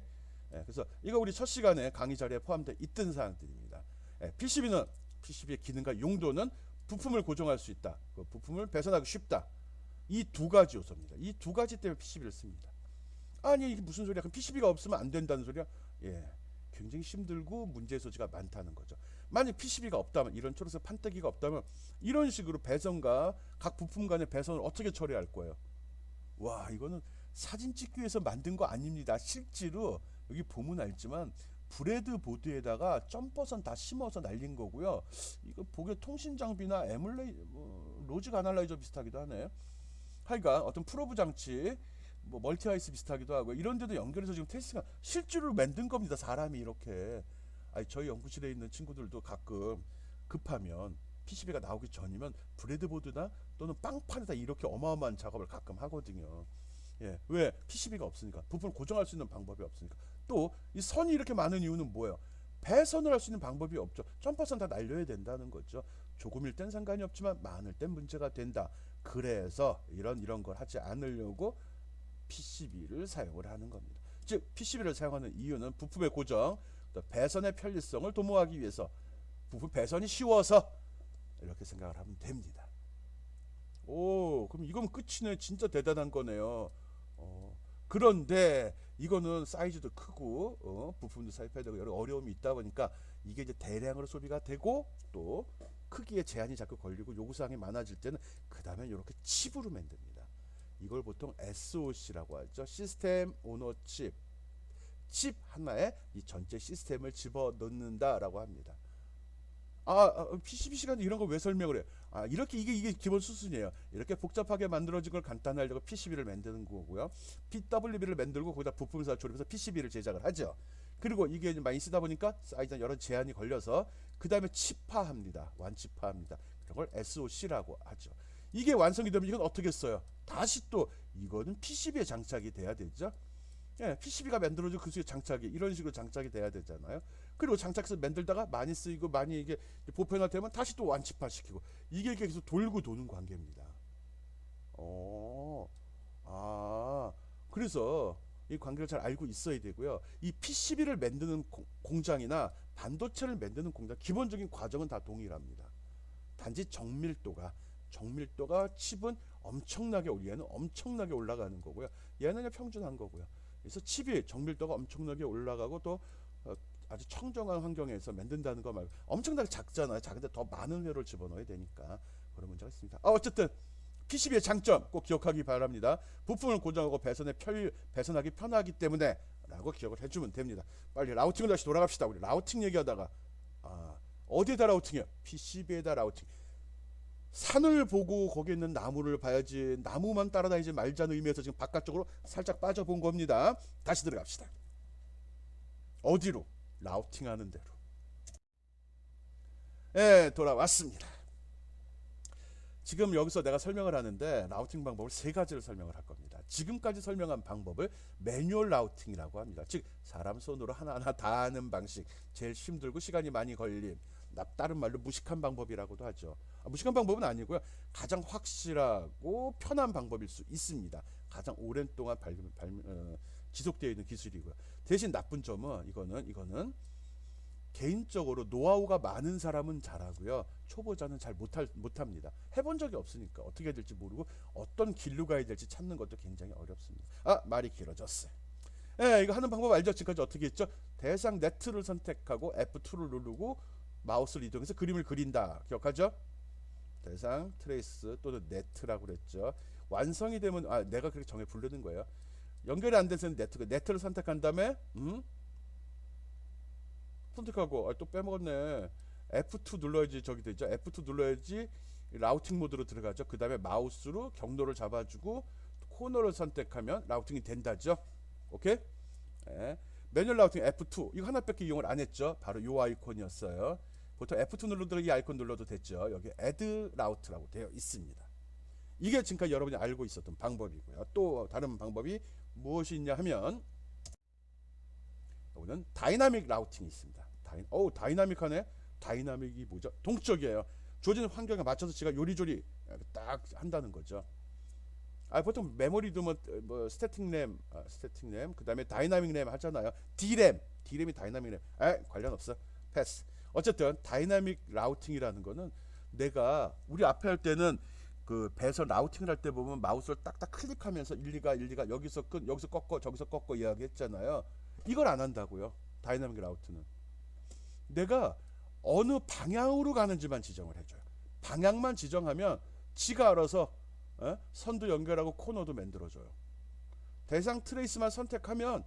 그래서 이거 우리 첫 시간에 강의 자리에 포함되어 있던 사항들입니다. PCB는, PCB의 기능과 용도는 부품을 고정할 수 있다. 그 부품을 배선하기 쉽다. 이 두 가지 요소입니다. 이 두 가지 때문에 PCB를 씁니다. 아니, 이게 무슨 소리야? 그럼 PCB가 없으면 안 된다는 소리야? 예, 굉장히 힘들고 문제의 소지가 많다는 거죠. 만약 PCB가 없다면, 이런 초록색 판때기가 없다면 이런 식으로 배선과 각 부품 간의 배선을 어떻게 처리할 거예요? 와, 이거는 사진 찍기 위해서 만든 거 아닙니다. 실제로 여기 보면 알지만 브레드보드에다가 점퍼선 다 심어서 날린 거고요. 이거 보기에 통신 장비나 로직 아날라이저 비슷하기도 하네요. 하여간 어떤 프로브 장치, 뭐 멀티아이스 비슷하기도 하고, 이런 데도 연결해서 지금 테스트가 실제로 만든 겁니다. 사람이 이렇게. 저희 연구실에 있는 친구들도 가끔 급하면 PCB가 나오기 전이면 브레드보드나 또는 빵판에다 이렇게 어마어마한 작업을 가끔 하거든요. 예, 왜? PCB가 없으니까. 부품을 고정할 수 있는 방법이 없으니까. 또 이 선이 이렇게 많은 이유는 뭐예요? 배선을 할 수 있는 방법이 없죠. 점퍼선 다 날려야 된다는 거죠. 조금일 땐 상관이 없지만 많을 땐 문제가 된다. 그래서 이런 걸 하지 않으려고 PCB를 사용을 하는 겁니다. 즉 PCB를 사용하는 이유는 부품의 고정, 또 배선의 편리성을 도모하기 위해서, 부품 배선이 쉬워서, 이렇게 생각을 하면 됩니다. 오, 그럼 이건 끝이네. 진짜 대단한 거네요. 그런데 이거는 사이즈도 크고 부품도 삽입해야 되고 여러 어려움이 있다 보니까 이게 이제 대량으로 소비가 되고, 또 크기에 제한이 자꾸 걸리고 요구사항이 많아질 때는 그 다음에 이렇게 칩으로 만듭니다. 이걸 보통 SOC라고 하죠. 시스템 오너 칩. 칩 하나에 이 전체 시스템을 집어넣는다라고 합니다. PCB 시간에 이런 거 왜 설명을 해요? 이렇게 이게 기본 수순이에요. 이렇게 복잡하게 만들어진 걸 간단하려고 PCB를 만드는 거고요. PWB를 만들고 거기다 부품을 조립해서 PCB를 제작을 하죠. 그리고 이게 많이 쓰다 보니까 사이즈나 여러 제한이 걸려서 그 다음에 칩화합니다. 완칩화합니다. 그런 걸 SOC라고 하죠. 이게 완성이 되면 이건 어떻게 써요? 다시 또 이거는 PCB에 장착이 돼야 되죠. 예, PCB가 만들어지고 그 속에 장착이 이런 식으로 장착이 돼야 되잖아요. 그리고 장착해서 만들다가 많이 쓰이고 많이 이게 보편화되면 다시 또 완치파시키고 이게 계속 돌고 도는 관계입니다. 어, 그래서 이 관계를 잘 알고 있어야 되고요. 이 PCB를 만드는 공장이나 반도체를 만드는 공장 기본적인 과정은 다 동일합니다. 단지 정밀도가 칩은 엄청나게 얘는 엄청나게 올라가는 거고요. 얘는 그냥 평준한 거고요. 그래서 칩이 정밀도가 엄청나게 올라가고 또 아주 청정한 환경에서 만든다는 거 말고 엄청나게 작잖아요. 작은데 더 많은 회로를 집어넣어야 되니까 그런 문제가 있습니다. 어쨌든 PCB의 장점 꼭 기억하기 바랍니다. 부품을 고정하고 배선하기 편하기 때문에 라고 기억을 해주면 됩니다. 빨리 라우팅을 다시 돌아갑시다. 우리 라우팅 얘기하다가 어디에다 라우팅이요? PCB에다 라우팅. 산을 보고 거기 있는 나무를 봐야지 나무만 따라다니지 말자는 의미에서 지금 바깥쪽으로 살짝 빠져본 겁니다. 다시 들어갑시다. 어디로? 라우팅하는 대로. 예, 돌아왔습니다. 지금 여기서 내가 설명을 하는데 라우팅 방법을 세 가지를 설명을 할 겁니다. 지금까지 설명한 방법을 매뉴얼 라우팅이라고 합니다. 즉 사람 손으로 하나하나 다 하는 방식, 제일 힘들고 시간이 많이 걸림, 다른 말로 무식한 방법이라고도 하죠. 무식한 방법은 아니고요. 가장 확실하고 편한 방법일 수 있습니다. 가장 오랜 동안 지속되어 있는 기술이고요. 대신 나쁜 점은 이거는 개인적으로 노하우가 많은 사람은 잘하고요. 초보자는 잘 못합니다. 해본 적이 없으니까 어떻게 해야 될지 모르고 어떤 길로 가야 될지 찾는 것도 굉장히 어렵습니다. 말이 길어졌어요. 이거 하는 방법 알죠? 지금까지 어떻게 했죠? 대상 네트를 선택하고 F2를 누르고 마우스를 이동해서 그림을 그린다. 기억하죠? 대상 트레이스 또는 네트라고 그랬죠. 완성이 되면 내가 그렇게 정해 부르는 거예요. 연결이 안 돼서는 네트를 선택한 다음에 선택하고 또 빼먹었네. F2 눌러야지 저기 되죠. F2 눌러야지 라우팅 모드로 들어가죠. 그 다음에 마우스로 경로를 잡아주고 코너를 선택하면 라우팅이 된다죠. 오케이? 매뉴얼 라우팅 F2 이거 하나밖에 이용을 안 했죠. 바로 이 아이콘이었어요. 보통 F2 누르더라도 이 아이콘 눌러도 됐죠. 여기 Add Route라고 되어 있습니다. 이게 지금까지 여러분이 알고 있었던 방법이고요. 또 다른 방법이 무엇이 있냐 하면 여기는 다이나믹 라우팅이 있습니다. 다이나믹하네. 다이나믹이 뭐죠? 동적이에요. 주어진 환경에 맞춰서 제가 요리조리 딱 한다는 거죠. 보통 메모리도 뭐 스태틱 램 그 다음에 다이나믹 램 하잖아요. D램이 다이나믹 램. 관련 없어. 패스. 어쨌든 다이나믹 라우팅이라는 거는 내가 우리 앞에 할 때는 그 배선 라우팅을 할 때 보면 마우스를 딱딱 클릭하면서 1, 2가 여기서 여기서 꺾어 저기서 꺾어 이야기했잖아요. 이걸 안 한다고요. 다이나믹 라우트는 내가 어느 방향으로 가는지만 지정을 해줘요. 방향만 지정하면 지가 알아서 선도 연결하고 코너도 만들어줘요. 대상 트레이스만 선택하면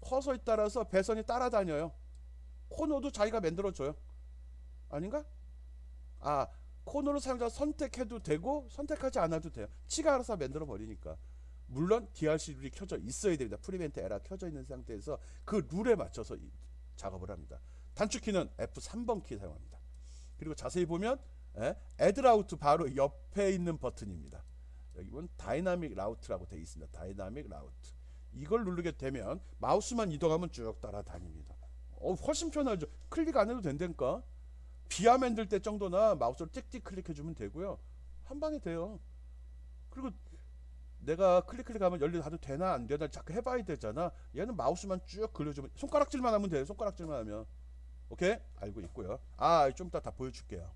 커서에 따라서 배선이 따라다녀요. 코너도 자기가 만들어줘요. 아닌가? 코너를 사용자 선택해도 되고 선택하지 않아도 돼요. 지가 알아서 만들어 버리니까. 물론 DRC 룰이 켜져 있어야 됩니다. 프리벤트 에라 켜져 있는 상태에서 그 룰에 맞춰서 작업을 합니다. 단축키는 F3번 키 사용합니다. 그리고 자세히 보면 Add Route 바로 옆에 있는 버튼입니다. 여기 보면 다이나믹 라우트라고 되어 있습니다. 다이나믹 라우트. 이걸 누르게 되면 마우스만 이동하면 쭉 따라다닙니다. 훨씬 편하죠. 클릭 안 해도 된다니까. 비화 만들 때 정도나 마우스를 띡띡 클릭해주면 되고요. 한 방에 돼요. 그리고 내가 클릭하면 열리도 되나 안 되나 자꾸 해봐야 되잖아. 얘는 마우스만 쭉 그려주면 손가락질만 하면 돼요. 손가락질만 하면. 오케이? 알고 있고요. 좀 이따 다 보여줄게요.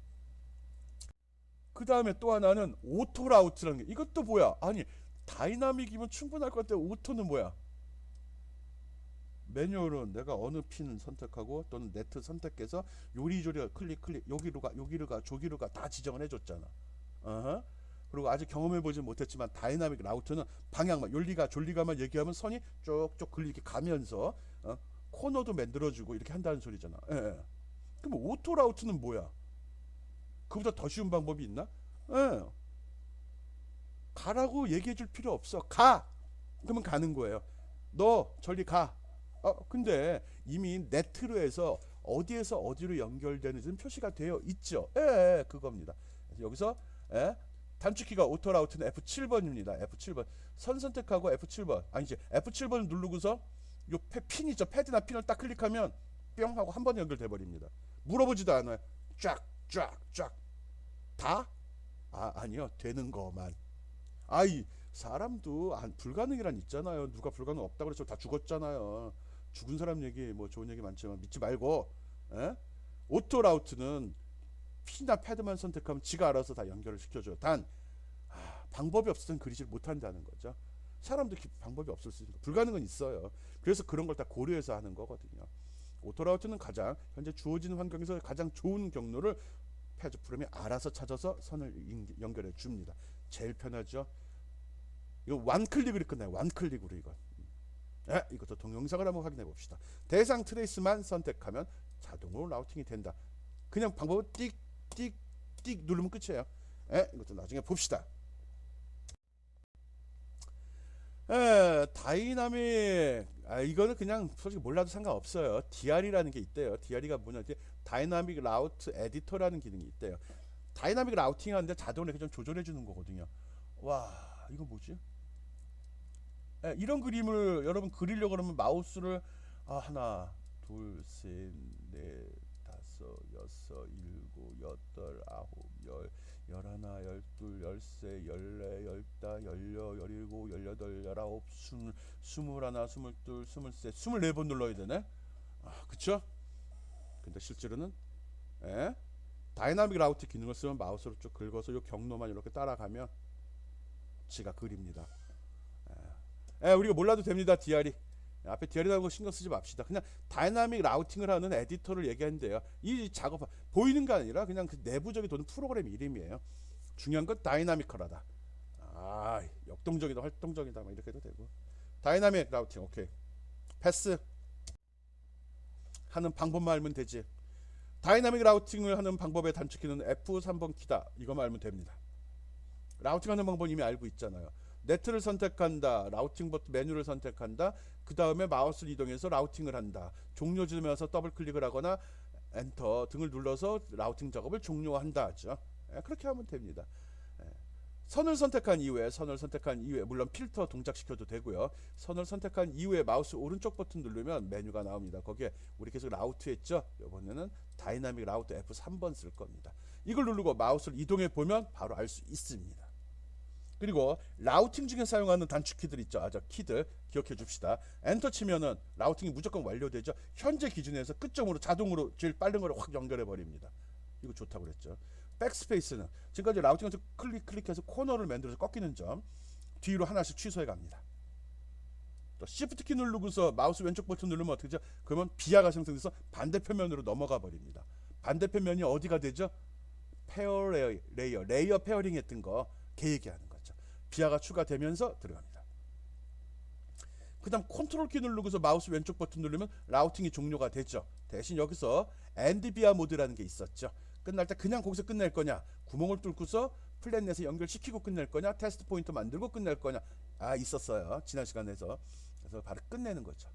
그 다음에 또 하나는 오토 라우트라는 게 이것도 뭐야? 아니 다이나믹이면 충분할 것 같아. 오토는 뭐야? 매뉴얼은 내가 어느 핀 선택하고 또는 네트 선택해서 요리조리 클릭 여기로 가 저기로 가 다 지정을 해줬잖아. 그리고 아직 경험해보지 못했지만 다이나믹 라우트는 방향만 열리가 졸리가만 얘기하면 선이 쭉쭉 이렇게 가면서 코너도 만들어주고 이렇게 한다는 소리잖아. 그럼 오토 라우트는 뭐야? 그보다 더 쉬운 방법이 있나? 가라고 얘기해줄 필요 없어. 가! 그러면 가는 거예요. 너 저리 가. 근데 이미 네트로 해서 어디에서 어디로 연결되는지는 표시가 되어 있죠. 그겁니다. 그래서 여기서 단축키가 오토 라우트는 F7번입니다. F7번. 선 선택하고 F7번. 아니지. F7번 누르고서 요 핀 있죠. 패드나 핀을 딱 클릭하면 뿅 하고 한 번에 연결돼 버립니다. 물어보지도 않아요. 쫙쫙쫙 다? 아니요. 되는 거만. 아이 사람도 불가능이란 있잖아요. 누가 불가능 없다 그랬죠. 다 죽었잖아요. 죽은 사람 얘기 뭐 좋은 얘기 많지만 믿지 말고. 에? 오토 라우트는 P나 패드만 선택하면 지가 알아서 다 연결을 시켜줘요. 단 방법이 없으면 그리질 못한다는 거죠. 사람도 방법이 없을 수 있으니까 불가능은 있어요. 그래서 그런 걸 다 고려해서 하는 거거든요. 오토라우트는 가장 현재 주어진 환경에서 가장 좋은 경로를 패드 프로그램이 알아서 찾아서 선을 연결해 줍니다. 제일 편하죠. 이거 원클릭으로 끝나요. 원클릭으로 이건. 이것도 동영상을 한번 확인해 봅시다. 대상 트레이스만 선택하면 자동으로 라우팅이 된다. 그냥 방법은 띡띡띡 누르면 끝이에요. 이것도 나중에 봅시다. 다이나믹 이거는 그냥 솔직히 몰라도 상관없어요. DR이라는 게 있대요. DR이가 뭐냐? 다이나믹 라우트 에디터라는 기능이 있대요. 다이나믹 라우팅 하는데 자동으로 이렇게 좀 조절해 주는 거거든요. 와, 이거 뭐지? 이런 그림을 여러분 그리려고 그러면 마우스를 하나, 둘, 셋, 넷, 다섯, 여섯, 일곱, 여덟, 아홉, 열, 열하나, 열둘, 열세, 열네, 열다, 열여, 열일곱, 열여덟, 열아홉, 스물하나, 스물둘, 스물셋, 24번 눌러야 되네. 그쵸? 근데 실제로는 다이나믹 라우트 기능을 쓰면 마우스로 쭉 긁어서 이 경로만 이렇게 따라가면 지가 그립니다. 우리가 몰라도 됩니다. DR이 앞에 DR이라는 거 신경 쓰지 맙시다. 그냥 다이나믹 라우팅을 하는 에디터를 얘기하는데요. 이 작업 보이는 게 아니라 그냥 그 내부적인 도는 프로그램 이름이에요. 중요한 건 다이나미컬하다. 역동적이다, 활동적이다, 막 이렇게 해도 되고. 다이나믹 라우팅, 오케이. 패스 하는 방법만 알면 되지. 다이나믹 라우팅을 하는 방법의 단축키는 F3번 키다. 이거만 알면 됩니다. 라우팅하는 방법 이미 알고 있잖아요. 네트를 선택한다. 라우팅 버튼 메뉴를 선택한다. 그 다음에 마우스를 이동해서 라우팅을 한다. 종료 지점에 와서 더블 클릭을 하거나 엔터 등을 눌러서 라우팅 작업을 종료한다 하죠. 그렇게 하면 됩니다. 선을 선택한 이후에 물론 필터 동작시켜도 되고요. 선을 선택한 이후에 마우스 오른쪽 버튼 누르면 메뉴가 나옵니다. 거기에 우리 계속 라우트 했죠. 이번에는 다이나믹 라우트 F3번 쓸 겁니다. 이걸 누르고 마우스를 이동해 보면 바로 알 수 있습니다. 그리고 라우팅 중에 사용하는 단축키들 있죠. 저 키들 기억해 줍시다. 엔터 치면은 라우팅이 무조건 완료되죠. 현재 기준에서 끝점으로 자동으로 제일 빠른 거를 확 연결해 버립니다. 이거 좋다고 그랬죠. 백스페이스는 지금까지 라우팅에서 클릭해서 코너를 만들어서 꺾이는 점 뒤로 하나씩 취소해 갑니다. 또 Shift 키 누르고서 마우스 왼쪽 버튼 누르면 어떻게 되죠? 그러면 비하가 생성돼서 반대편 면으로 넘어가 버립니다. 반대편 면이 어디가 되죠? 레이어 페어링 했던 거 계획하는 거죠. 비하가 추가되면서 들어갑니다. 그 다음 컨트롤 키 누르고서 마우스 왼쪽 버튼 누르면 라우팅이 종료가 되죠. 대신 여기서 엔드 비하 모드라는 게 있었죠. 끝날 때 그냥 거기서 끝낼 거냐, 구멍을 뚫고서 플랫넷에 연결시키고 끝낼 거냐, 테스트 포인트 만들고 끝낼 거냐, 있었어요. 지난 시간에서. 그래서 바로 끝내는 거죠.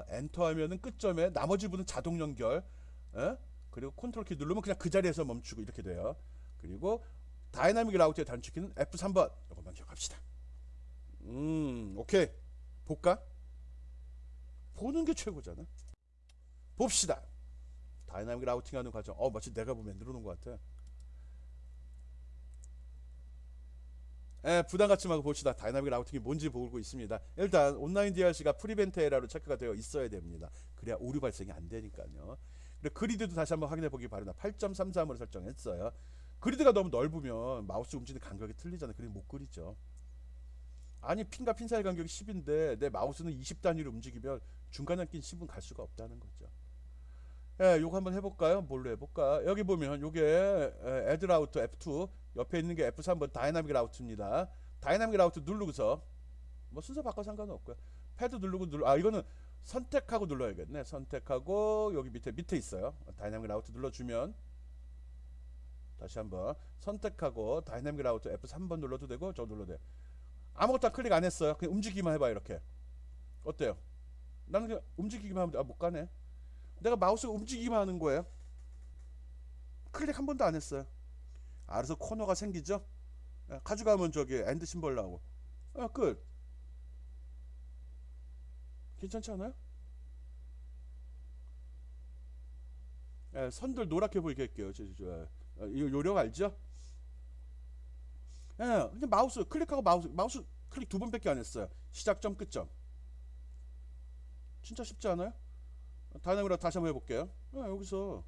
엔터 하면은 끝점에 나머지 부분 자동 연결, 그리고 컨트롤 키 누르면 그냥 그 자리에서 멈추고 이렇게 돼요. 그리고 다이나믹 라우트의 단축키는 F3번. 이것만 기억합시다. 오케이. 볼까? 보는 게 최고잖아. 봅시다. 다이나믹 라우팅 하는 과정. 마치 내가 보면 만들어 놓은 것 같아. 부담 갖지 말고 봅시다. 다이나믹 라우팅이 뭔지 보고 있습니다. 일단 온라인 DRC가 프리벤트 에러로 체크가 되어 있어야 됩니다. 그래야 오류 발생이 안 되니까요. 그리고 그리드도 다시 한번 확인해 보기 바랍니다. 8.33으로 설정했어요. 그리드가 너무 넓으면 마우스 움직이는 간격이 틀리잖아요. 그리고 못 그리죠. 아니 핀과 핀 사이 간격이 10인데 내 마우스는 20단위로 움직이면 중간에 낀 10은 갈 수가 없다는 거죠. 요거 한번 해볼까요? 뭘로 해볼까? 여기 보면 요게 Add Route F2 옆에 있는 게 F3번 다이나믹 라우트입니다. 다이나믹 라우트 누르고서 뭐 순서 바꿔 상관은 없고요. 패드 누르고 이거는 선택하고 눌러야겠네. 선택하고 여기 밑에 있어요. 다이나믹 라우트 눌러주면 다시 한번 선택하고 다이나믹 라우트 F3번 눌러도 되고 저 눌러도 돼요. 아무것도 클릭 안 했어요. 그냥 움직이기만 해봐. 이렇게 어때요? 나는 그냥 움직이기만 하면 못 가네. 내가 마우스가 움직이기만 하는 거예요. 클릭 한 번도 안 했어요. 알아서 코너가 생기죠. 가져가면 저기 엔드 심벌 나오고 끝. 괜찮지 않아요? 선들 노랗게 보이게 할게요. 이거 요령 알죠? 그냥 마우스 클릭하고 마우스 클릭 두 번밖에 안 했어요. 시작점 끝점. 진짜 쉽지 않아요? 다이나믹으로 다시 한번 해볼게요. 여기서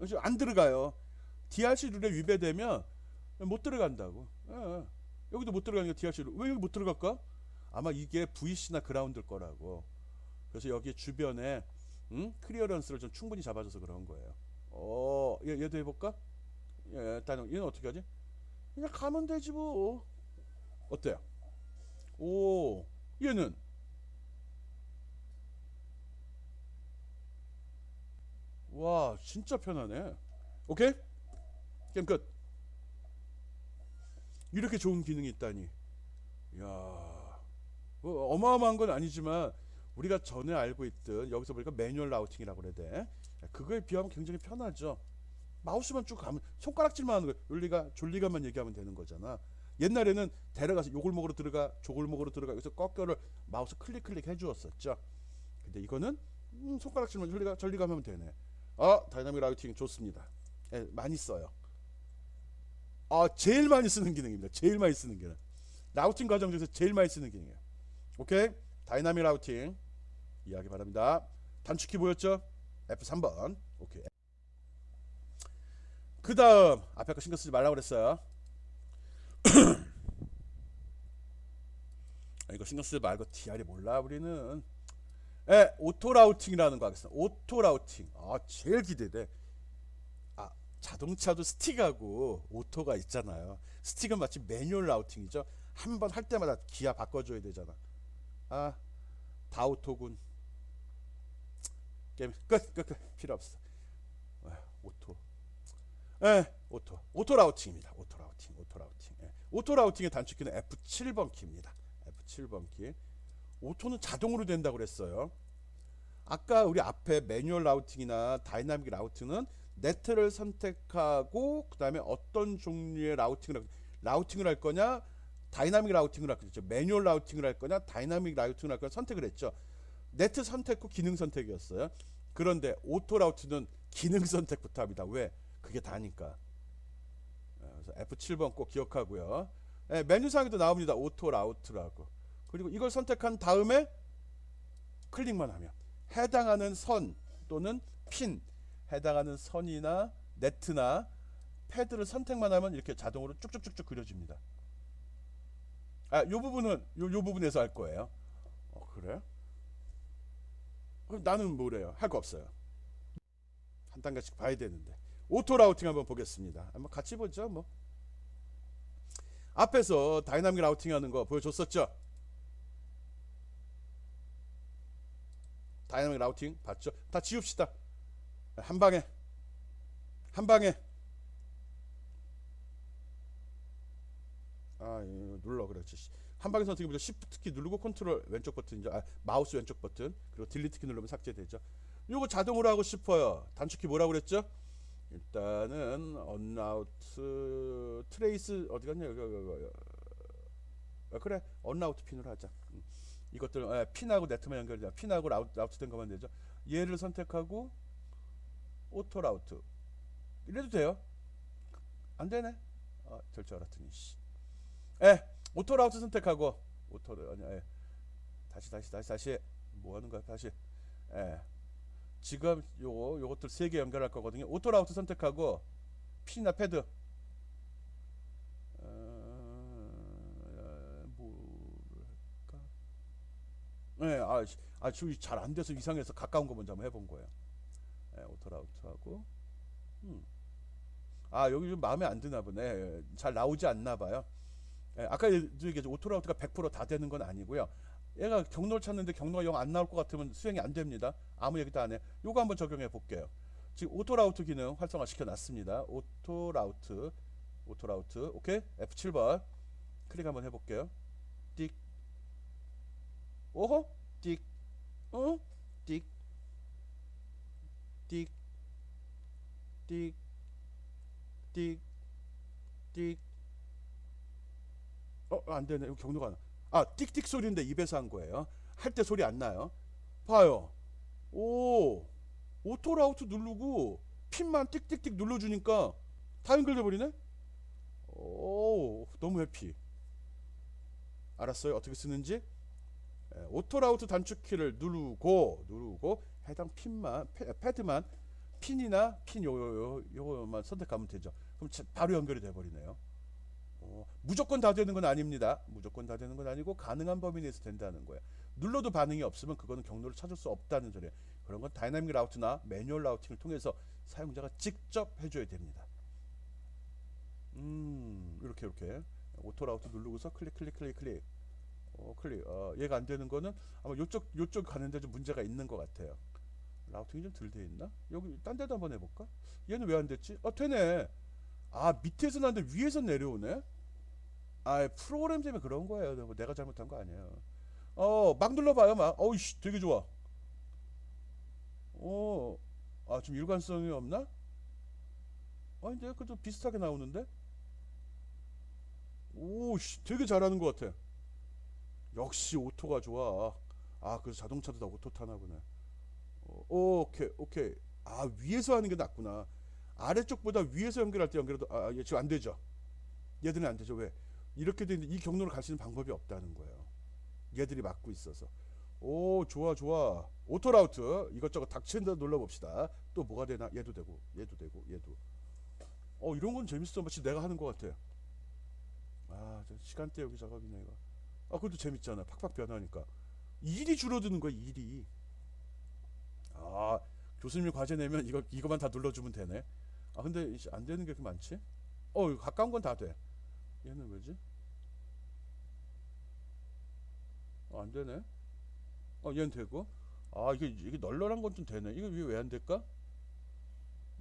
지금 안 들어가요. DRC 룰에 위배되면 못 들어간다고. 여기도 못 들어가는 게 DRC 룰. 왜 여기 못 들어갈까? 아마 이게 VC나 그라운드일 거라고. 그래서 여기 주변에 클리어런스를 좀 충분히 잡아줘서 그런 거예요. 얘도 해볼까? 얘는 어떻게 하지? 그냥 가면 되지 뭐. 어때요? 얘는 와 진짜 편하네. 오케이? 게임 끝. 이렇게 좋은 기능이 있다니. 이야, 뭐 어마어마한 건 아니지만 우리가 전에 알고 있던 여기서 보니까 매뉴얼 라우팅이라고 그래야 돼. 그거에 비하면 굉장히 편하죠. 마우스만 쭉 가면 손가락질만 하는 거예요. 졸리가만 얘기하면 되는 거잖아. 옛날에는 데려가서 요 골목으로 들어가 저 골목으로 들어가 여기서 꺾여를 마우스 클릭 해주었었죠. 근데 이거는 손가락질만 졸리가만 하면 되네. 다이나믹 라우팅 좋습니다. 많이 써요. 제일 많이 쓰는 기능입니다. 제일 많이 쓰는 기능. 라우팅 과정 중에서 제일 많이 쓰는 기능이에요. 오케이? 다이나믹 라우팅 이해하기 바랍니다. 단축키 보였죠? F3번. 오케이. 그 다음 앞에 거 신경 쓰지 말라고 그랬어요. 이거 신경 쓰지 말고 DR이 몰라 우리는. 오토 라우팅이라는 거 하겠습니다. 오토 라우팅. 제일 기대돼. 자동차도 스틱하고 오토가 있잖아요. 스틱은 마치 매뉴얼 라우팅이죠. 한 번 할 때마다 기아 바꿔줘야 되잖아. 다 오토군. 게임 끝. 필요 없어. 오토. 오토 라우팅입니다. 오토 라우팅. 오토 라우팅의 단축키는 F7번 키입니다. F7번 키. 오토는 자동으로 된다고 그랬어요. 아까 우리 앞에 매뉴얼 라우팅이나 다이나믹 라우팅은 네트를 선택하고 그 다음에 어떤 종류의 라우팅을 할 거냐, 다이나믹 라우팅을 할 거냐, 매뉴얼 라우팅을 할 거냐, 다이나믹 라우팅을 할 거냐 선택을 했죠. 네트 선택 후 기능 선택이었어요. 그런데 오토 라우트는 기능 선택부터 합니다. 왜? 그게 다니까. 그래서 F7번 꼭 기억하고요. 메뉴상에도 나옵니다. 오토 라우트라고. 그리고 이걸 선택한 다음에 클릭만 하면 해당하는 선 또는 핀, 해당하는 선이나 네트나 패드를 선택만 하면 이렇게 자동으로 쭉쭉쭉쭉 그려집니다. 요 부분은 요 부분에서 할 거예요. 그래? 그럼 나는 뭐래요? 할 거 없어요. 한 단계씩 봐야 되는데. 오토 라우팅 한번 보겠습니다. 한번 같이 보죠. 뭐 앞에서 다이나믹 라우팅 하는 거 보여줬었죠? 다이나믹 라우팅 봤죠? 다 지웁시다. 한 방에 이거 눌러. 그렇지. 한 방에 선택해보죠. Shift 키 누르고 컨트롤 왼쪽 버튼이죠. 마우스 왼쪽 버튼 그리고 딜리트 키 누르면 삭제되죠. 요거 자동으로 하고 싶어요. 단축키 뭐라고 그랬죠? 일단은 언라우트 트레이스 어디 갔냐? 그래 언라우트 핀으로 하자. 이것들 핀하고 네트만 연결돼. 핀하고 라우트 된 것만 되죠. 얘를 선택하고 오토 라우트 이래도 돼요. 안 되네. 될 줄 알았더니. 오토 라우트 선택하고 다시 뭐 하는 거야? 다시. 지금 요것들 세 개 연결할 거거든요. 오토 라우트 선택하고 핀이나 패드 잘 안 돼서 이상해서 가까운 거 먼저 한번 해본 거예요. 오토 라우트하고 여기 좀 마음에 안 드나 보네. 잘 나오지 않나 봐요. 아까 얘기했죠. 오토 라우트가 100%다 되는 건 아니고요. 얘가 경로를 찾는데 경로가 영 안 나올 것 같으면 수행이 안 됩니다. 아무 얘기도 안 해. 요거 한번 적용해 볼게요. 지금 오토 라우트 기능 활성화 시켜 놨습니다. 오토 라우트 오케이. F7번 클릭 한번 해볼게요. 띡 오호 띡 띡 띡 띡 띡 띡 안 되네. 경로가 안 나. 띡띡 소리인데 입에서 한 거예요. 할 때 소리 안 나요. 봐요. 오 오토 라우트 누르고 핀만 띡띡띡 눌러주니까 다 연결돼 버리네. 오, 너무 해피. 알았어요, 어떻게 쓰는지. 오토 라우트 단축키를 누르고 해당 핀만 패드만 핀이나 핀 요거만 선택하면 되죠. 그럼 바로 연결이 돼 버리네요. 무조건 다 되는 건 아닙니다. 무조건 다 되는 건 아니고 가능한 범위 내에서 된다는 거예요. 눌러도 반응이 없으면 그거는 경로를 찾을 수 없다는 소리예요. 그런 건 다이나믹 라우트나 매뉴얼 라우팅을 통해서 사용자가 직접 해줘야 됩니다. 이렇게 오토 라우트 누르고서 클릭. 얘가 안 되는 거는 아마 요쪽 가는데 좀 문제가 있는 것 같아요. 라우팅이 좀 덜 돼 있나? 여기 딴 데도 한번 해볼까? 얘는 왜 안 됐지? 되네. 밑에서 나는데 위에서 내려오네. 프로그램 때문에 그런 거예요. 내가 잘못한 거 아니에요. 막 눌러봐요, 막. 어이씨, 되게 좋아. 좀 일관성이 없나? 근데 그래도 비슷하게 나오는데? 오씨, 되게 잘하는 것 같아. 역시 오토가 좋아. 그래서 자동차도 다 오토 타나 보네. 오케이. 위에서 하는 게 낫구나. 아래쪽보다 위에서 연결할 때 연결해도 얘 지금 안 되죠. 얘들은 안 되죠. 왜? 이렇게 되는데 이 경로를 갈 수 있는 방법이 없다는 거예요. 얘들이 막고 있어서. 오, 좋아. 오토 라우트 이것저것 닥치는 데 눌러봅시다. 또 뭐가 되나? 얘도 되고. 이런 건 재밌어. 마치 내가 하는 것 같아. 저 시간대 여기 작업이네 이거. 그것도 재밌잖아. 팍팍 변하니까. 일이 줄어드는 거야, 일이. 교수님이 과제 내면 이거만 다 눌러주면 되네. 근데 이제 안 되는 게 그렇게 많지? 이거 가까운 건 다 돼. 얘는 왜지? 안 되네. 얘는 되고. 이게 널널한 건 좀 되네. 이거 왜 안 될까?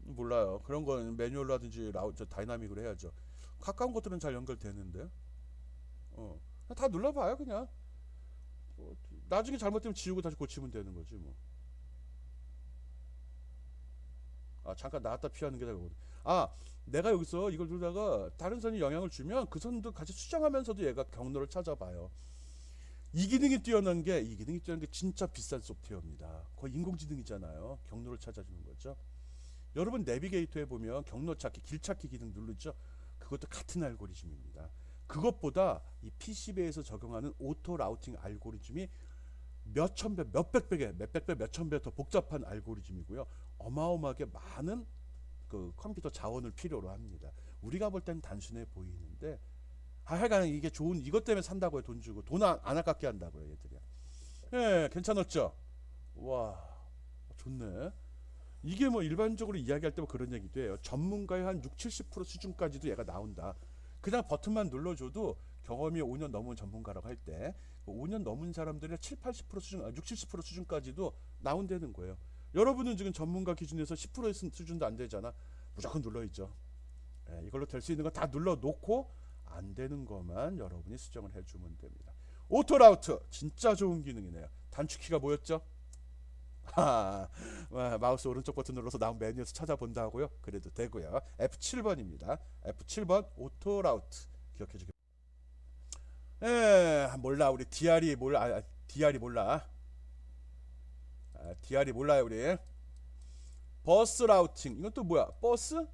몰라요. 그런 건 매뉴얼라든지 다이나믹으로 해야죠. 가까운 것들은 잘 연결되는데. 다 눌러봐요, 그냥. 나중에 잘못되면 지우고 다시 고치면 되는 거지, 뭐. 잠깐 나왔다 피하는 게 되거든. 내가 여기서 이걸 누르다가 다른 선이 영향을 주면 그 선도 같이 수정하면서도 얘가 경로를 찾아봐요. 이 기능이 뛰어난 게 진짜 비싼 소프트웨어입니다. 거의 인공지능이잖아요. 경로를 찾아주는 거죠. 여러분 내비게이터에 보면 경로 찾기, 길 찾기 기능 누르죠. 그것도 같은 알고리즘입니다. 그것보다 이 PCB에서 적용하는 오토 라우팅 알고리즘이 몇천 배, 몇백 배, 몇백 배, 몇천 배 더 복잡한 알고리즘이고요. 어마어마하게 많은 그 컴퓨터 자원을 필요로 합니다. 우리가 볼 때는 단순해 보이는데 하여간 이게 좋은 이것 때문에 산다고요. 돈 주고 돈 안 아깝게 한다고요, 얘들이. 괜찮았죠? 와, 좋네. 이게 뭐 일반적으로 이야기할 때 뭐 그런 얘기도 해요. 전문가의 한 6, 70% 수준까지도 얘가 나온다. 그냥 버튼만 눌러줘도 경험이 5년 넘은 전문가라고 할 때 5년 넘은 사람들의 7, 80% 수준, 6, 70% 수준까지도 나온다는 거예요. 여러분은 지금 전문가 기준에서 10% 수준도 안 되잖아. 무조건 눌러있죠. 이걸로 될 수 있는 거 다 눌러놓고 안 되는 것만 여러분이 수정을 해주면 됩니다. 오토라우트 진짜 좋은 기능이네요. 단축키가 뭐였죠? 마우스 오른쪽 버튼 눌러서 나온 메뉴에서 찾아본다고요? 그래도 되고요. F7번입니다. F7번 오토라우트 기억해 주기. 몰라 우리 DR이 몰라. DR이 몰라. DR이 몰라요 우리. 버스 라우팅 이건 또 뭐야? 버스?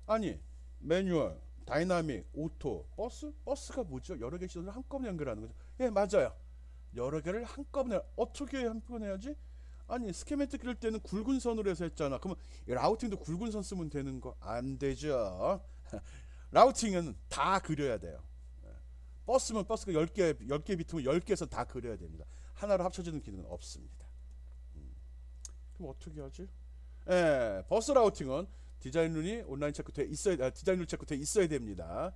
아니 매뉴얼 다이나믹 오토 버스가 뭐죠? 여러 개 시선을 한꺼번에 연결하는 거죠. 맞아요. 여러 개를 한꺼번에 어떻게 한꺼번에 해야지? 아니 스케매틱 그릴 때는 굵은 선으로 해서 했잖아. 그러면 라우팅도 굵은 선 쓰면 되는 거 안 되죠. 라우팅은 다 그려야 돼요. 버스면 버스가 10개 비트면 10개에서 다 그려야 됩니다. 하나로 합쳐지는 기능은 없습니다. 그럼 어떻게 하지? 버스 라우팅은 디자인 룰이 온라인 체크돼 있어야 디자인 룰 체크돼 있어야 됩니다.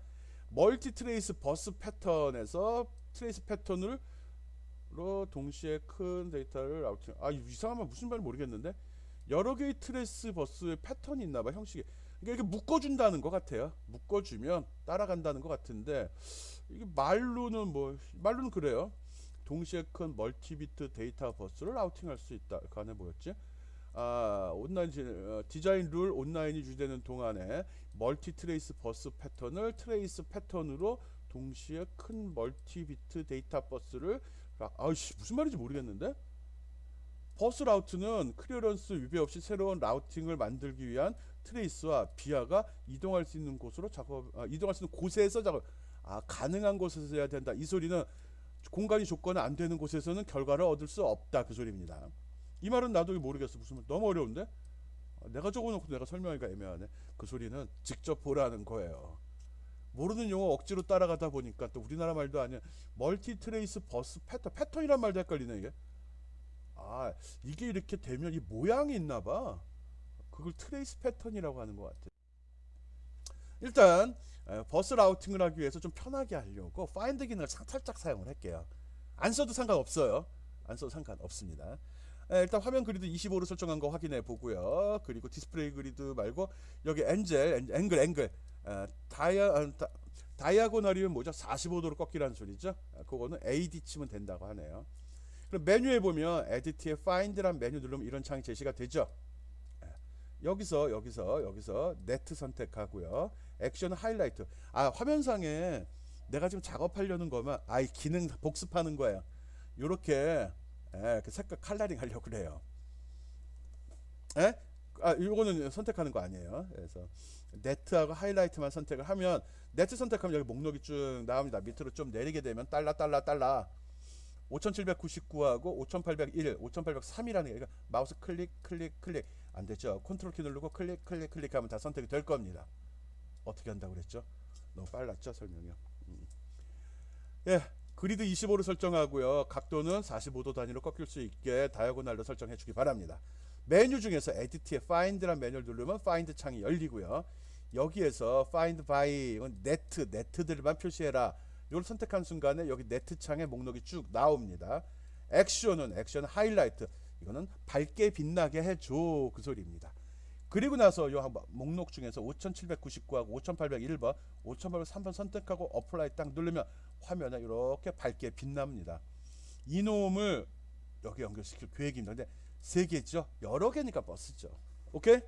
멀티 트레이스 버스 패턴에서 트레이스 패턴을 동시에 큰 데이터를 라우팅. 이상하면 무슨 말인지 모르겠는데 여러 개의 트레이스 버스 패턴이 있나봐 형식이. 그러니까 이렇게 묶어준다는 것 같아요. 묶어주면 따라간다는 것 같은데 이게 말로는 그래요. 동시에 큰 멀티비트 데이터 버스를 라우팅할 수 있다. 그 안에 뭐였지? 온라인 디자인 룰 온라인이 유지되는 동안에 멀티 트레이스 버스 패턴을 트레이스 패턴으로 동시에 큰 멀티비트 데이터 버스를 무슨 말인지 모르겠는데 버스 라우트는 클리어런스 위배 없이 새로운 라우팅을 만들기 위한 트레이스와 비아가 이동할 수 있는 곳으로 이동할 수 있는 곳에서 작업. 가능한 곳에서 해야 된다. 이 소리는 공간이 조건이 안 되는 곳에서는 결과를 얻을 수 없다. 그 소리입니다. 이 말은 나도 모르겠어. 무슨 말. 너무 어려운데? 내가 적어놓고 내가 설명하기가 애매하네. 그 소리는 직접 보라는 거예요. 모르는 용어 억지로 따라가다 보니까 또 우리나라 말도 아니야. 멀티 트레이스 버스 패턴이란 말도 헷갈리네 이게. 이게 이렇게 되면 이 모양이 있나 봐. 그걸 트레이스 패턴이라고 하는 것 같아. 일단 버스 라우팅을 하기 위해서 좀 편하게 하려고 파인드 기능을 살짝 사용을 할게요. 안 써도 상관없어요. 안 써도 상관없습니다. 일단 화면 그리드 25로 설정한 거 확인해 보고요. 그리고 디스플레이 그리드 말고 여기 앵글 다이아고널이면 뭐죠? 45도로 꺾이라는 소리죠. 그거는 AD 치면 된다고 하네요. 그럼 메뉴에 보면 에디트에 파인드란 메뉴 누르면 이런 창이 제시가 되죠. 여기서 네트 선택하고요. 액션 하이라이트. 화면상에 내가 지금 작업하려는 거면 이 기능 복습하는 거예요. 요렇게 그 색깔 컬러링 하려고 그래요. 요거는 선택하는 거 아니에요. 그래서 네트하고 하이라이트만 선택을 하면 네트 선택하면 여기 목록이 쭉 나옵니다. 밑으로 좀 내리게 되면 달러 5799하고 5801, 5803이라는 게 그러니까 마우스 클릭 안 되죠. 컨트롤 키 누르고 클릭하면 다 선택이 될 겁니다. 어떻게 한다고 그랬죠? 너무 빨랐죠 설명이요. 그리드 25로 설정하고요. 각도는 45도 단위로 꺾일 수 있게 다이아고날로 설정해 주기 바랍니다. 메뉴 중에서 에디트에 파인드란 메뉴를 누르면 파인드 창이 열리고요. 여기에서 파인드 바이 이건 네트들만 표시해라. 이걸 선택한 순간에 여기 네트 창에 목록이 쭉 나옵니다. 액션 하이라이트. 이거는 밝게 빛나게 해줘. 그 소리입니다. 그리고 나서 요 목록 중에서 5799하고 5801번, 5803번 선택하고 어플라이 딱 누르면 화면에 이렇게 밝게 빛납니다. 이놈을 여기 연결시킬 계획입니다. 근데 3개죠. 여러 개니까 버스죠. 오케이?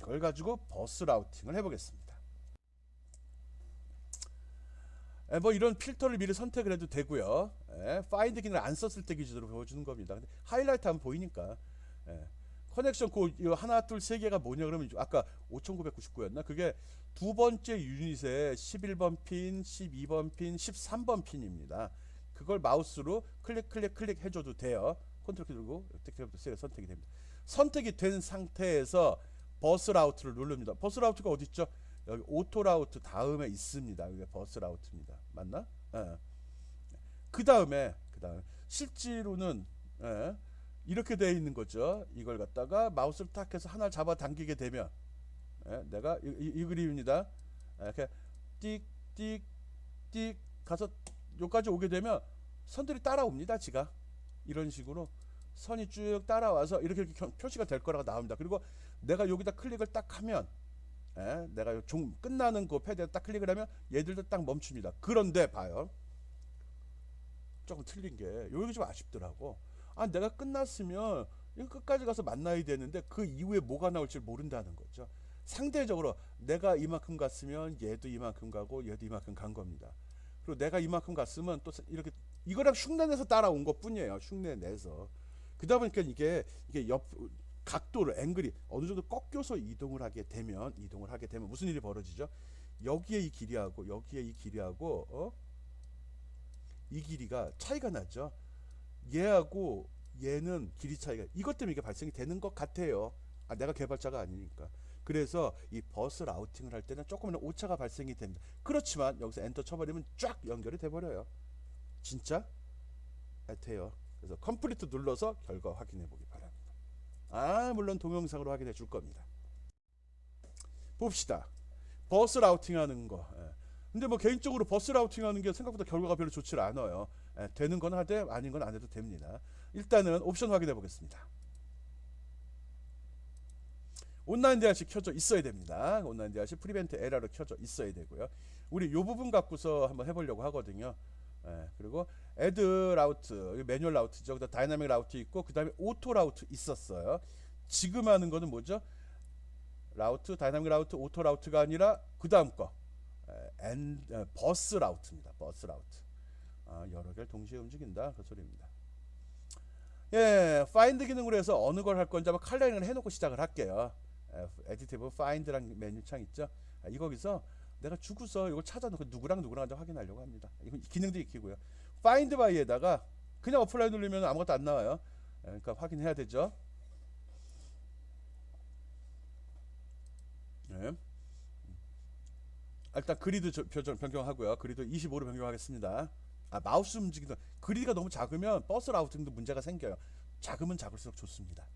이걸 가지고 버스 라우팅을 해보겠습니다. 뭐 이런 필터를 미리 선택을 해도 되고요. 파인드 기능을 안 썼을 때 기준으로 보여주는 겁니다. 근데 하이라이트 하면 보이니까. 커넥션 하나 둘 세 개가 뭐냐 그러면 아까 5999였나? 그게 두 번째 유닛의 11번 핀, 12번 핀, 13번 핀입니다. 그걸 마우스로 클릭 해줘도 돼요. 컨트롤 키 누르고 선택이 됩니다. 선택이 된 상태에서 버스 라우트를 누릅니다. 버스 라우트가 어디 있죠? 여기 오토 라우트 다음에 있습니다. 이게 버스 라우트입니다. 맞나? 그 다음에 실제로는 이렇게 되어 있는 거죠. 이걸 갖다가 마우스를 탁 해서 하나를 잡아 당기게 되면 내가 이 그림입니다. 이렇게 띡 가서 여기까지 오게 되면 선들이 따라옵니다. 지가 이런 식으로 선이 쭉 따라와서 이렇게 표시가 될 거라고 나옵니다. 그리고 내가 여기다 클릭을 딱 하면 내가 끝나는 그 패드에 딱 클릭을 하면 얘들도 딱 멈춥니다. 그런데 봐요. 조금 틀린 게 여기 좀 아쉽더라고. 내가 끝났으면 끝까지 가서 만나야 되는데 그 이후에 뭐가 나올지 모른다는 거죠. 상대적으로 내가 이만큼 갔으면 얘도 이만큼 가고 얘도 이만큼 간 겁니다. 그리고 내가 이만큼 갔으면 또 이렇게 이거랑 흉내내서 따라온 것 뿐이에요. 흉내내서. 그러다 보니까 이게 옆 각도를 앵글이 어느 정도 꺾여서 이동을 하게 되면 무슨 일이 벌어지죠? 여기에 이 길이하고 여기에 이 길이하고 이 길이가 차이가 나죠. 얘하고 얘는 길이 차이가 이것 때문에 이게 발생이 되는 것 같아요. 내가 개발자가 아니니까. 그래서 이 버스 라우팅을 할 때는 조금은 오차가 발생이 됩니다. 그렇지만 여기서 엔터 쳐버리면 쫙 연결이 돼버려요. 진짜 돼요. 그래서 컴플리트 눌러서 결과 확인해 보기 바랍니다. 물론 동영상으로 확인해 줄 겁니다. 봅시다. 버스 라우팅 하는 거. 근데 뭐 개인적으로 버스 라우팅 하는 게 생각보다 결과가 별로 좋지 않아요. 되는 건 하되 아닌 건 안 해도 됩니다. 일단은 옵션 확인해 보겠습니다. 온라인 DRC 켜져 있어야 됩니다. 온라인 DRC 프리벤트 에러로 켜져 있어야 되고요. 우리 요 부분 갖고서 한번 해보려고 하거든요. 그리고 애드 라우트, 매뉴얼 라우트죠. 그다음 다이나믹 라우트 있고 그다음에 오토 라우트 있었어요. 지금 하는 거는 뭐죠? 라우트, 다이나믹 라우트, 오토 라우트가 아니라 그다음 거 버스 라우트입니다. 버스 라우트. 여러 개를 동시에 움직인다 그 소리입니다. 예, find 기능으로 해서 어느 걸 할 건지 한번 컬러링을 해놓고 시작을 할게요. 에디티브 find랑 메뉴창 있죠. 이거기서 내가 주고서 이걸 찾아놓고 누구랑 누구랑 확인하려고 합니다. 이거 기능도 익히고요. find by에다가 그냥 어플라이 누르면 아무것도 안 나와요. 그러니까 확인해야 되죠. 네. 일단 그리드 변경하고요. 그리드 25로 변경하겠습니다. 마우스 움직이는 그리드가 너무 작으면 버스 라우팅도 문제가 생겨요. 작으면 작을수록 좋습니다.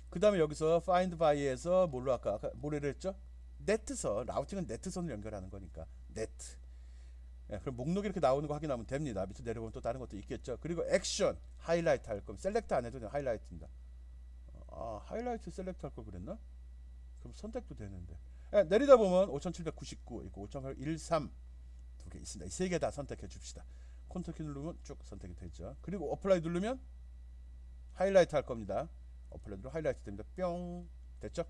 그 다음에 여기서 find by에서 뭘로 할까? 아까 뭐래를 했죠? 네트선, 라우팅은 네트선을 연결하는 거니까 네트. 예, 그럼 목록이 이렇게 나오는 거 확인하면 됩니다. 밑에 내려보면 또 다른 것도 있겠죠. 그리고 액션 하이라이트 할 거면 셀렉트 안 해도 그냥 하이라이트입니다. 하이라이트 셀렉트 할 걸 그랬나? 그럼 선택도 되는데. 예, 내리다 보면 5799 있고 5813 두 개 있습니다. 이 세 개 다 선택해 줍시다. 컨트롤 키 누르면 쭉 선택이 되죠. 그리고 어플라이 누르면 하이라이트 할 겁니다. 어플라이 누르면 하이라이트 됩니다. 뿅 됐죠?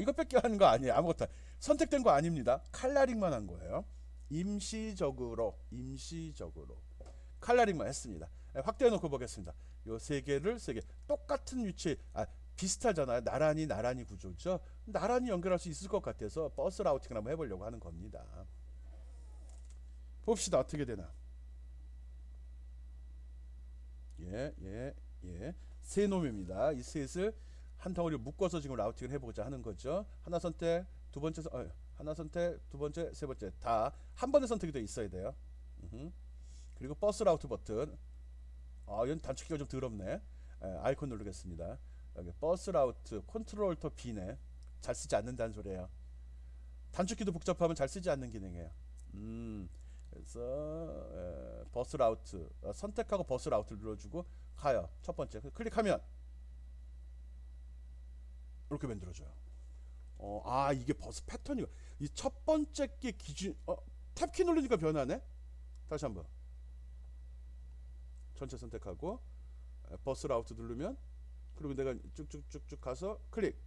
이것밖에 하는 거 아니에요. 아무것도 선택된 거 아닙니다. 칼라링만 한 거예요. 임시적으로 칼라링만 했습니다. 확대해 놓고 보겠습니다. 요 세 개를 세 개 똑같은 위치 비슷하잖아요. 나란히 구조죠. 나란히 연결할 수 있을 것 같아서 버스 라우팅을 한번 해보려고 하는 겁니다. 봅시다. 어떻게 되나. 예. 세 놈입니다. 이 셋을 한 덩어리 묶어서 지금 라우팅을 해보자 하는 거죠. 하나 선택, 두 번째 하나 선택, 두 번째, 세 번째 다 한 번에 선택이 돼 있어야 돼요. 그리고 버스 라우트 버튼. 이건 단축키가 좀 더럽네. 아이콘 누르겠습니다. 여기 버스 라우트 컨트롤 더 B네. 잘 쓰지 않는다는 소리예요. 단축키도 복잡하면 잘 쓰지 않는 기능이에요. 그래서 버스 라우트 선택하고 버스 라우트를 눌러주고 가요. 첫 번째 클릭하면 이렇게 만들어줘요. 이게 버스 패턴이 이 첫 번째 게 기준 탭키 누르니까 변하네. 다시 한번 전체 선택하고 버스 라우트 누르면 그리고 내가 쭉쭉쭉쭉 가서 클릭.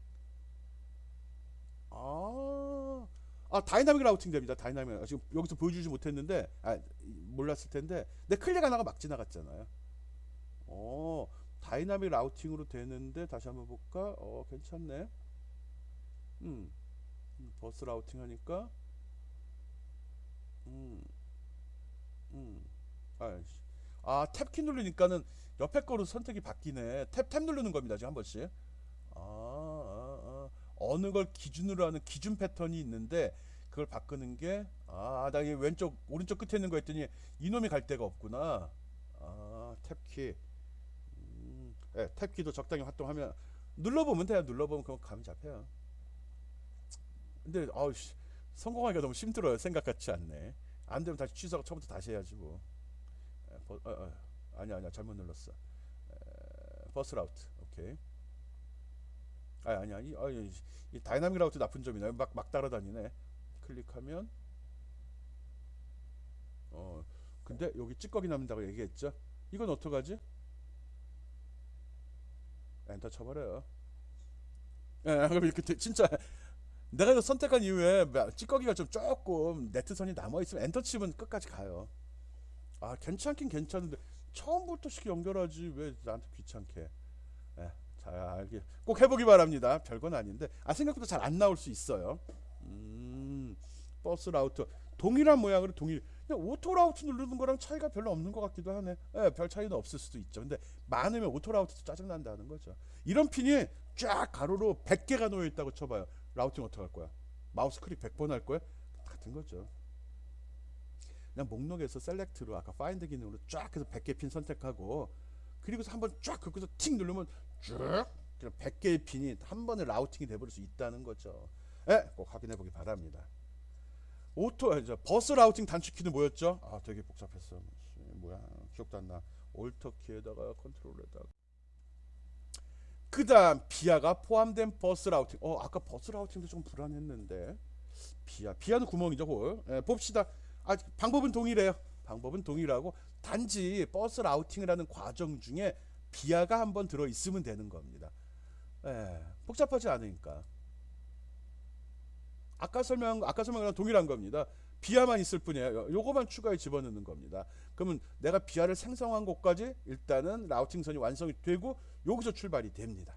다이나믹 라우팅 됩니다. 다이나믹. 지금 여기서 보여주지 못했는데 몰랐을 텐데 내 클릭 하나가 막 지나갔잖아요. 다이나믹 라우팅으로 되는데 다시 한번 볼까? 괜찮네. 버스 라우팅 하니까 탭키 누르니까는 옆에 거로 선택이 바뀌네. 탭 누르는 겁니다. 지금 한 번씩. 어느 걸 기준으로 하는 기준 패턴이 있는데 그걸 바꾸는 게 나 이 왼쪽 오른쪽 끝에 있는 거 했더니 이놈이 갈 데가 없구나. 탭키. 탭키도 적당히 활동하면 눌러보면 돼요. 눌러보면 그럼 감이 잡혀요. 근데 성공하기가 너무 힘들어요. 생각 같지 않네. 안 되면 다시 취소하고 처음부터 다시 해야지 뭐. 아니야 잘못 눌렀어. 버스 라우트 오케이. 아니야 이 다이나믹 라우트 나쁜 점이네. 막 따라다니네. 클릭하면 근데 여기 찌꺼기 남는다고 얘기했죠. 이건 어떡하지? 엔터 쳐버려요. 그럼 이렇게 진짜 내가 이거 선택한 이후에 찌꺼기가 좀 조금 네트선이 남아있으면 엔터 치면 끝까지 가요. 괜찮긴 괜찮은데 처음부터 쉽게 연결하지 왜 나한테 귀찮게. 자, 꼭 해보기 바랍니다. 별건 아닌데 생각보다 잘 안 나올 수 있어요. 버스 라우트 동일한 모양으로 그냥 오토 라우트 누르는 거랑 차이가 별로 없는 것 같기도 하네. 별 차이는 없을 수도 있죠. 근데 많으면 오토 라우트도 짜증난다는 거죠. 이런 핀이 쫙 가로로 100개가 놓여 있다고 쳐봐요. 라우팅 어떻게 할 거야? 마우스 클릭 100번 할 거야? 같은 거죠. 그냥 목록에서 셀렉트로 아까 파인드 기능으로 쫙 해서 100개 핀 선택하고 그리고서 한번 쫙 긁고서 틱 누르면 쭉 100개의 핀이 한 번에 라우팅이 돼버릴 수 있다는 거죠. 꼭 확인해 보기 바랍니다. 버스 라우팅 단축키는 뭐였죠? 되게 복잡했어. 뭐야 기억도 안 나. 올터 키에다가 컨트롤에다가 그 다음 비아가 포함된 버스 라우팅. 아까 버스 라우팅도 좀 불안했는데 비아는 구멍이죠. 홀. 봅시다. 방법은 동일해요. 방법은 동일하고 단지 버스 라우팅을 하는 과정 중에 비아가 한번 들어 있으면 되는 겁니다. 복잡하지 않으니까. 아까 설명이랑 동일한 겁니다. 비하만 있을 뿐이에요. 요거만 추가해 집어넣는 겁니다. 그러면 내가 비하를 생성한 곳까지 일단은 라우팅선이 완성이 되고 여기서 출발이 됩니다.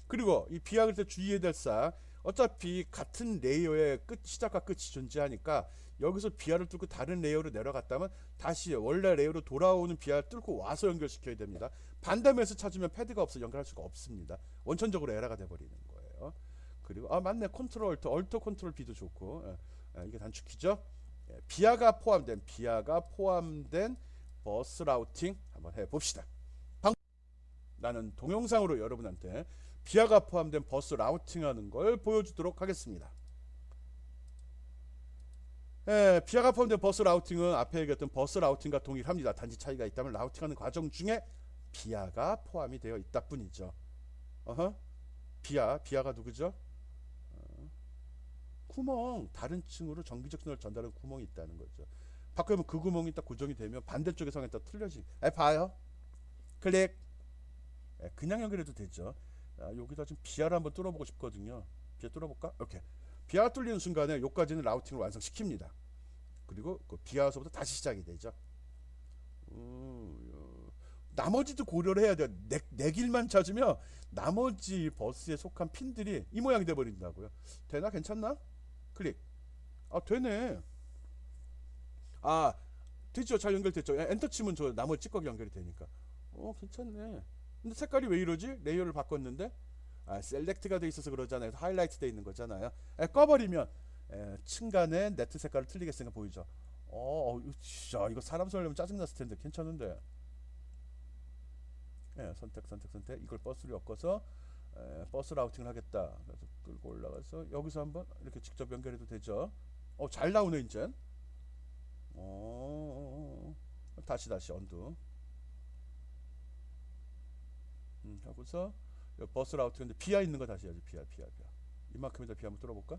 그리고 이 비하 그릴 때 주의해야 될 사항, 어차피 같은 레이어의 끝 시작과 끝이 존재하니까 여기서 비하를 뚫고 다른 레이어로 내려갔다면 다시 원래 레이어로 돌아오는 비하를 뚫고 와서 연결시켜야 됩니다. 반대면에서 찾으면 패드가 없어 연결할 수가 없습니다. 원천적으로 에러가 돼버리는 거예요. 그리고 맞네, 컨트롤 얼터 컨트롤 B도 좋고, 이게 단축키죠. 비하가 포함된 버스 라우팅 한번 해봅시다. 나는 동영상으로 여러분한테 비하가 포함된 버스 라우팅하는 걸 보여주도록 하겠습니다. 비하가 포함된 버스 라우팅은 앞에 얘기했던 버스 라우팅과 동일합니다. 단지 차이가 있다면 라우팅하는 과정 중에 비하가 포함이 되어 있다 뿐이죠. 비하가 누구죠? 구멍, 다른 층으로 전기적 신호를 전달하는 구멍이 있다는 거죠. 바꾸면 그 구멍이 딱 고정이 되면 반대쪽의 성에 딱 틀려지. 봐요. 클릭. 그냥 연결해도 되죠. 여기다 지금 비하를 한번 뚫어보고 싶거든요. 비하 뚫어볼까? 오케이. 비하가 뚫리는 순간에 여기까지는 라우팅을 완성시킵니다. 그리고 그 비하서부터 다시 시작이 되죠. 나머지도 고려를 해야 돼요. 내 길만 찾으면 나머지 버스에 속한 핀들이 이 모양이 돼버린다고요. 되나? 괜찮나? 클릭. 되네. 되죠. 잘 연결됐죠. 엔터 치면 저 나머지 찌꺼기 연결이 되니까. 괜찮네. 근데 색깔이 왜 이러지? 레이어를 바꿨는데 셀렉트가 돼 있어서 그러잖아요. 하이라이트 돼 있는 거잖아요. 꺼버리면 층간에 네트 색깔을 틀리게 했으니까 보이죠. 진짜 이거 사람 손하려면 짜증났을 텐데 괜찮은데. 선택 이걸 버스로 엮어서 버스 라우팅을 하겠다. 그래서 끌고 올라가서 여기서 한번 이렇게 직접 연결해도 되죠. 잘 나오네 이제. 다시 언두. 하고서 버스 라우팅인데 비하 있는 거 다시 해야지. 비하. 이만큼에다 비하 한번 뚫어볼까?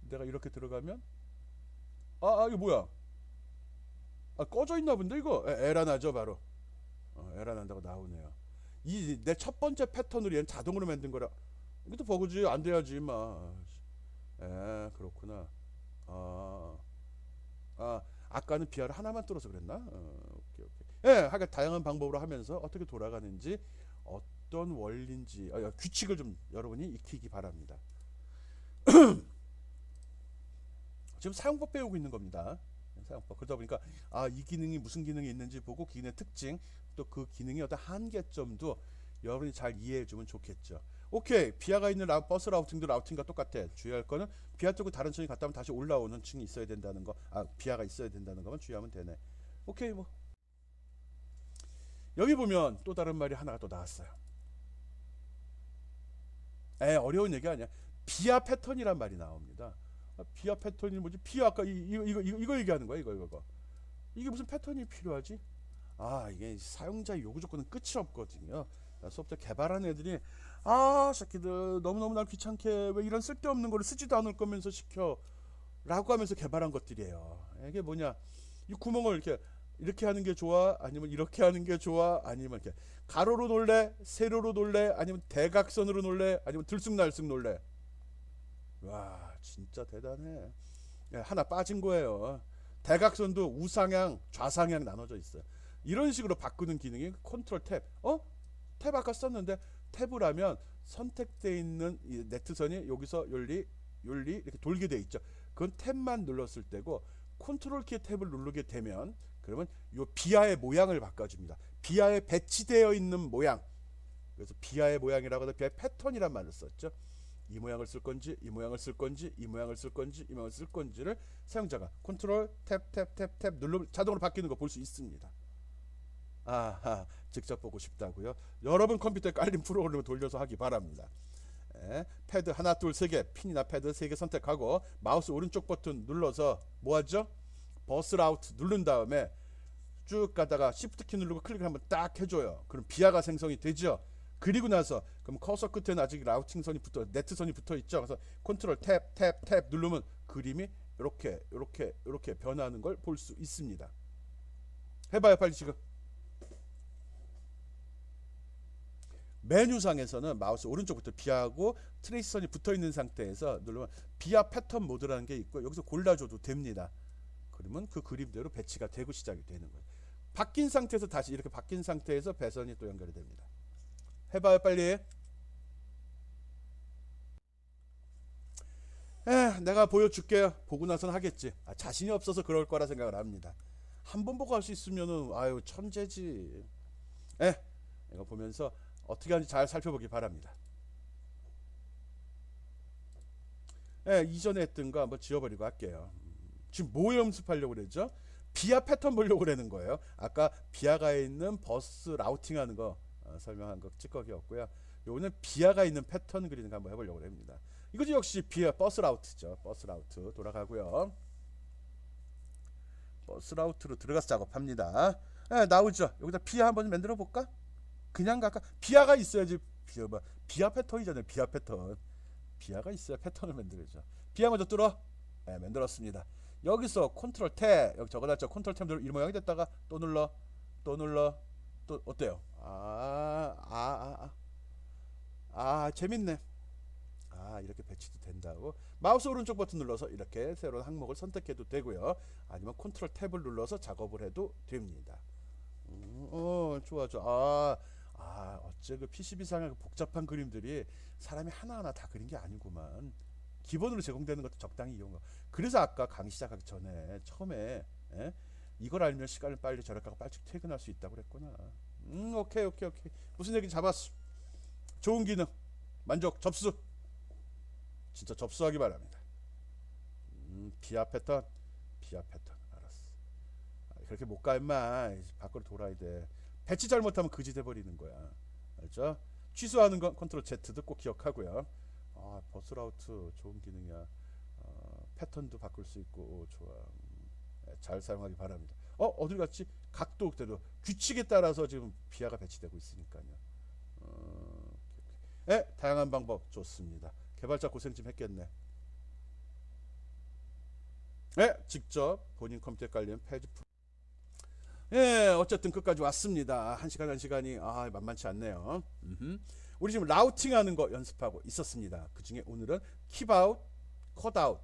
내가 이렇게 들어가면 이거 뭐야? 꺼져 있나 본데 이거. 에러 나죠 바로. 에러 난다고 나오네요. 이 내 첫 번째 패턴으로 얘는 자동으로 만든 거라. 이것도 버그지. 안 돼야지 마. 그렇구나. 아까는 비하를 하나만 뚫어서 그랬나? 오케이. 하여간 다양한 방법으로 하면서 어떻게 돌아가는지, 어떤 원리인지 규칙을 좀 여러분이 익히기 바랍니다. 지금 사용법 배우고 있는 겁니다. 사용법. 그러다 보니까 이 기능이 무슨 기능이 있는지 보고 기능의 특징, 또 그 기능의 어떤 한계점도 여러분이 잘 이해해 주면 좋겠죠. 오케이. 비하가 있는 버스 라우팅도 라우팅과 똑같아. 주의할 거는 비하 뚫고 다른 층이 갔다 오면 다시 올라오는 층이 있어야 된다는 거. 비하가 있어야 된다는 것만 주의하면 되네. 오케이. 뭐 여기 보면 또 다른 말이 하나가 또 나왔어요. 어려운 얘기 아니야. 비하 패턴이란 말이 나옵니다. 비하 패턴이 뭐지? 비하 아까 이거 얘기하는 거야. 이거. 이게 무슨 패턴이 필요하지? 이게 사용자의 요구 조건은 끝이 없거든요. 소프트웨어 개발한 애들이 새끼들 너무너무 날 귀찮게 왜 이런 쓸데없는 거를 쓰지도 않을 거면서 시켜 라고 하면서 개발한 것들이에요. 이게 뭐냐, 이 구멍을 이렇게 하는 게 좋아? 아니면 이렇게 하는 게 좋아? 아니면 이렇게 가로로 놀래? 세로로 놀래? 아니면 대각선으로 놀래? 아니면 들쑥날쑥 놀래? 와, 진짜 대단해. 하나 빠진 거예요. 대각선도 우상향, 좌상향 나눠져 있어요. 이런 식으로 바꾸는 기능이 컨트롤 탭. 탭 아까 썼는데 탭을 하면 선택되어 있는 이 네트선이 여기서 욜리 이렇게 돌게 돼 있죠. 그건 탭만 눌렀을 때고, 컨트롤 키의 탭을 누르게 되면 그러면 요 비하의 모양을 바꿔줍니다. 비하에 배치되어 있는 모양. 그래서 비하의 모양이라고 해서 비하의 패턴이란 말을 썼죠. 이 모양을 쓸 건지, 이 모양을 쓸 건지, 이 모양을 쓸 건지, 이 모양을 쓸 건지를 사용자가 컨트롤 탭 누르면 자동으로 바뀌는 거 볼 수 있습니다. 직접 보고 싶다고요? 여러분 컴퓨터에 깔린 프로그램을 돌려서 하기 바랍니다. 패드 하나 둘 세 개, 핀이나 패드 세 개 선택하고 마우스 오른쪽 버튼 눌러서 뭐하죠? 버스 라우트 누른 다음에 쭉 가다가 시프트 키 누르고 클릭을 한번 딱 해줘요. 그럼 비하가 생성이 되죠. 그리고 나서 그럼 커서 끝에는 아직 라우팅 선이 네트 선이 붙어 있죠. 그래서 컨트롤 탭 누르면 그림이 이렇게 변하는 걸 볼 수 있습니다. 해봐요 빨리 지금. 메뉴상에서는 마우스 오른쪽부터 비하고 트레이스선이 붙어 있는 상태에서 누르면 비하 패턴 모드라는 게 있고 여기서 골라줘도 됩니다. 그러면 그 그림대로 배치가 되고 시작이 되는 거예요. 바뀐 상태에서 다시 이렇게 바뀐 상태에서 배선이 또 연결이 됩니다. 해봐요 빨리. 내가 보여줄게요. 보고 나서는 하겠지. 자신이 없어서 그럴 거라 생각을 합니다. 한 번 보고 할 수 있으면은 아유 천재지. 이거 보면서 어떻게 하는지 잘 살펴보기 바랍니다. 이전에 했던 거 한번 지워버리고 할게요. 지금 뭐 연습하려고 그랬죠? 비하 패턴 보려고 그러는 거예요. 아까 비하가 있는 버스 라우팅 하는 거 설명한 거 찌꺼기였고요. 요거는 비하가 있는 패턴 그리는 거 한번 해보려고 합니다. 이것도 역시 비하 버스 라우트죠. 버스 라우트 돌아가고요. 버스 라우트로 들어가서 작업합니다. 나오죠. 여기다 비하 한번 만들어 볼까? 그냥 갈까? 비하가 있어야지. 비하 패턴이잖아요. 비하 패턴. 비하가 있어야 패턴을 만들죠. 비하 먼저 뚫어. 만들었습니다. 여기서 컨트롤 탭 여기 적어놨죠. 컨트롤 탭 누르 이 모양이 됐다가 또 눌러 또 어때요? 재밌네. 이렇게 배치도 된다고. 마우스 오른쪽 버튼 눌러서 이렇게 새로운 항목을 선택해도 되고요. 아니면 컨트롤 탭을 눌러서 작업을 해도 됩니다. 좋아. 어째 그 PCB상의 그 복잡한 그림들이 사람이 하나하나 다 그린 게 아니구만. 기본으로 제공되는 것도 적당히 이용하고. 그래서 아까 강의 시작하기 전에 처음에 이걸 알면 시간을 빨리 절약하고 빨리 퇴근할 수 있다고 그랬구나. 오케이. 무슨 얘기 잡았어. 좋은 기능. 만족. 접수. 진짜 접수하기 바랍니다. 비하 패턴. 알았어. 그렇게 못 가 임마. 밖으로 돌아야 돼. 배치 잘못하면 그지 돼버리는 거야. 알죠? 취소하는 건 컨트롤 Z도 꼭 기억하고요. 버스 라우트 좋은 기능이야. 패턴도 바꿀 수 있고 좋아. 잘 사용하기 바랍니다. 어딜 갔지? 각도 그대로 규칙에 따라서 지금 비하가 배치되고 있으니까요. 다양한 방법 좋습니다. 개발자 고생 좀 했겠네. 직접 본인 컴퓨터에 깔리는 페이지 어쨌든 끝까지 왔습니다. 한 시간이 만만치 않네요. 우리 지금 라우팅 하는 거 연습하고 있었습니다. 그 중에 오늘은 킵아웃, 컷아웃.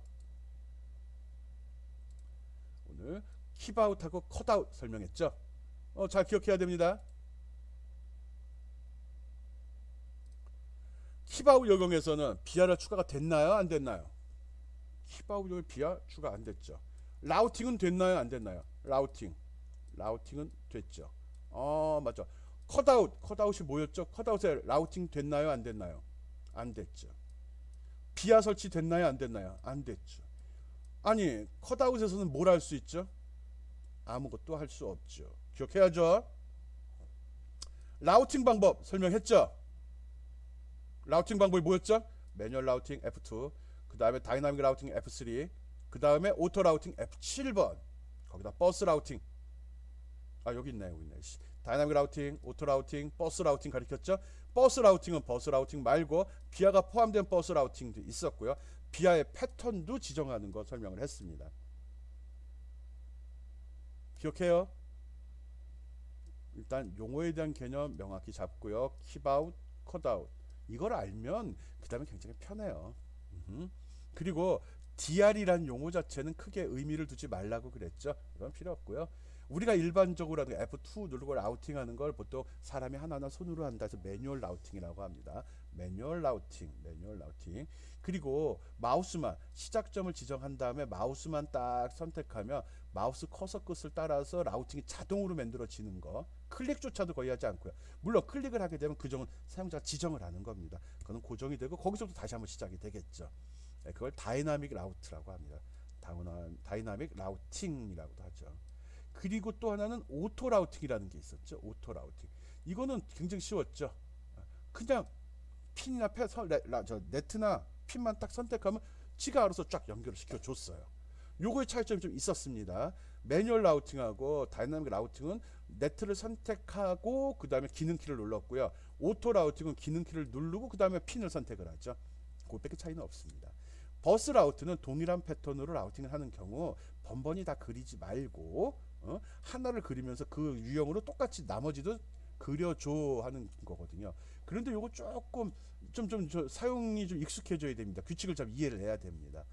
오늘 킵아웃하고 컷아웃 설명했죠. 잘 기억해야 됩니다. 킵아웃 요금에서는 비하가 추가가 됐나요? 안 됐나요? 킵아웃 요금 비하 추가 안 됐죠. 라우팅은 됐나요? 안 됐나요? 라우팅은 됐죠. 맞죠. 컷아웃이 뭐였죠? 컷아웃에 라우팅 됐나요? 안 됐나요? 안 됐죠. 비하 설치 됐나요? 안 됐나요? 안 됐죠. 아니 컷아웃에서는 뭘 할 수 있죠? 아무것도 할 수 없죠. 기억해야죠. 라우팅 방법 설명했죠. 라우팅 방법이 뭐였죠? 매뉴얼 라우팅 F2, 그 다음에 다이나믹 라우팅 F3, 그 다음에 오토 라우팅 F7번. 거기다 버스 라우팅. 여기 있네. 다이나믹 라우팅, 오토 라우팅, 버스 라우팅 가르쳤죠? 버스 라우팅은 버스 라우팅 말고 비하가 포함된 버스 라우팅도 있었고요. 비하의 패턴도 지정하는 거 설명을 했습니다. 기억해요? 일단 용어에 대한 개념 명확히 잡고요. 킵아웃, 컷아웃. 이걸 알면 그 다음에 굉장히 편해요. 그리고 DR이란 용어 자체는 크게 의미를 두지 말라고 그랬죠. 이건 필요 없고요. 우리가 일반적으로 F2 누르고 라우팅하는 걸 보통 사람이 하나하나 손으로 한다 해서 매뉴얼 라우팅이라고 합니다. 매뉴얼 라우팅. 그리고 마우스만 시작점을 지정한 다음에 마우스만 딱 선택하면 마우스 커서 끝을 따라서 라우팅이 자동으로 만들어지는 거. 클릭조차도 거의 하지 않고요. 물론 클릭을 하게 되면 그 점은 사용자가 지정을 하는 겁니다. 그거는 고정이 되고 거기서부터 다시 한번 시작이 되겠죠. 그걸 다이나믹 라우트라고 합니다. 다이나믹 라우팅이라고도 하죠. 그리고 또 하나는 오토 라우팅이라는 게 있었죠. 오토 라우팅. 이거는 굉장히 쉬웠죠. 그냥 핀이나 네트나 핀만 딱 선택하면 지가 알아서 쫙 연결을 시켜줬어요. 요거의 차이점이 좀 있었습니다. 매뉴얼 라우팅하고 다이나믹 라우팅은 네트를 선택하고 그 다음에 기능키를 눌렀고요. 오토 라우팅은 기능키를 누르고 그 다음에 핀을 선택을 하죠. 그것밖에 차이는 없습니다. 버스 라우트는 동일한 패턴으로 라우팅을 하는 경우 번번이 다 그리지 말고 하나를 그리면서 그 유형으로 똑같이 나머지도 그려줘 하는 거거든요. 그런데 요거 조금 사용이 좀 익숙해져야 됩니다. 규칙을 좀 이해를 해야 됩니다.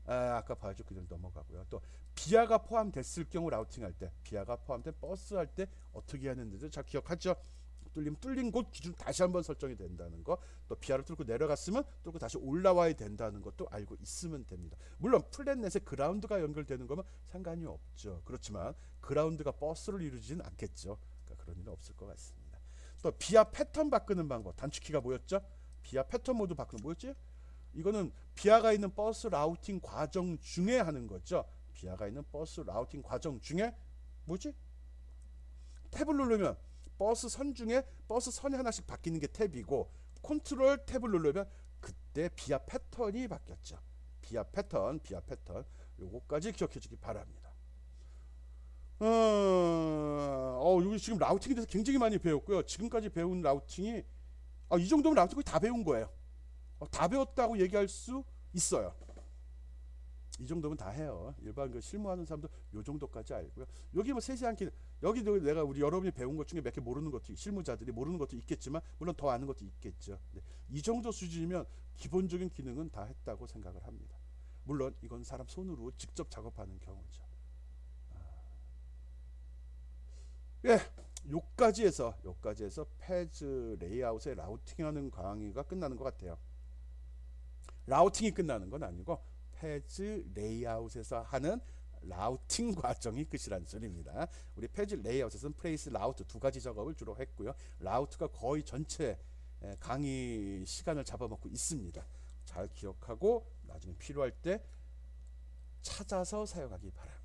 아까 봐야죠. 그대로 넘어가고요. 또 비아가 포함됐을 경우 라우팅할 때, 비아가 포함된 버스 할 때 어떻게 하는지도 잘 기억하죠. 뚫린 곳 기준 다시 한번 설정이 된다는 거, 또 비아를 뚫고 내려갔으면 뚫고 다시 올라와야 된다는 것도 알고 있으면 됩니다. 물론 플랫넷에 그라운드가 연결되는 거면 상관이 없죠. 그렇지만 그라운드가 버스를 이루지는 않겠죠. 그러니까 그런 일은 없을 것 같습니다. 또 비아 패턴 바꾸는 방법, 단축키가 뭐였죠? 비아 패턴 모드 바꾸는 뭐였지? 이거는 비아가 있는 버스 라우팅 과정 중에 하는 거죠. 비아가 있는 버스 라우팅 과정 중에 뭐지? 탭을 누르면 버스 선 중에 버스 선이 하나씩 바뀌는 게 탭이고, 컨트롤 탭을 누르면 그때 비아 패턴이 바뀌었죠. 비아 패턴 요거까지 기억해 주기 바랍니다. 여기 지금 라우팅에 대해서 굉장히 많이 배웠고요. 지금까지 배운 라우팅이 이 정도면 라우팅 거의 다 배운 거예요. 다 배웠다고 얘기할 수 있어요. 이 정도면 다 해요. 일반 그 실무하는 사람도 요 정도까지 알고요. 여기 뭐 세세한 기 여기도 내가 우리 여러분이 배운 것 중에 몇 개 모르는 것도, 실무자들이 모르는 것도 있겠지만 물론 더 아는 것도 있겠죠. 이 정도 수준이면 기본적인 기능은 다 했다고 생각을 합니다. 물론 이건 사람 손으로 직접 작업하는 경우죠. 예, 요까지 해서 페이지 레이아웃의 라우팅하는 강의가 끝나는 것 같아요. 라우팅이 끝나는 건 아니고 페이지 레이아웃에서 하는 라우팅 과정이 끝이라는 소리입니다. 우리 페이지 레이아웃에서는 플레이스, 라우트 두 가지 작업을 주로 했고요. 라우트가 거의 전체 강의 시간을 잡아먹고 있습니다. 잘 기억하고 나중에 필요할 때 찾아서 사용하기 바랍니다.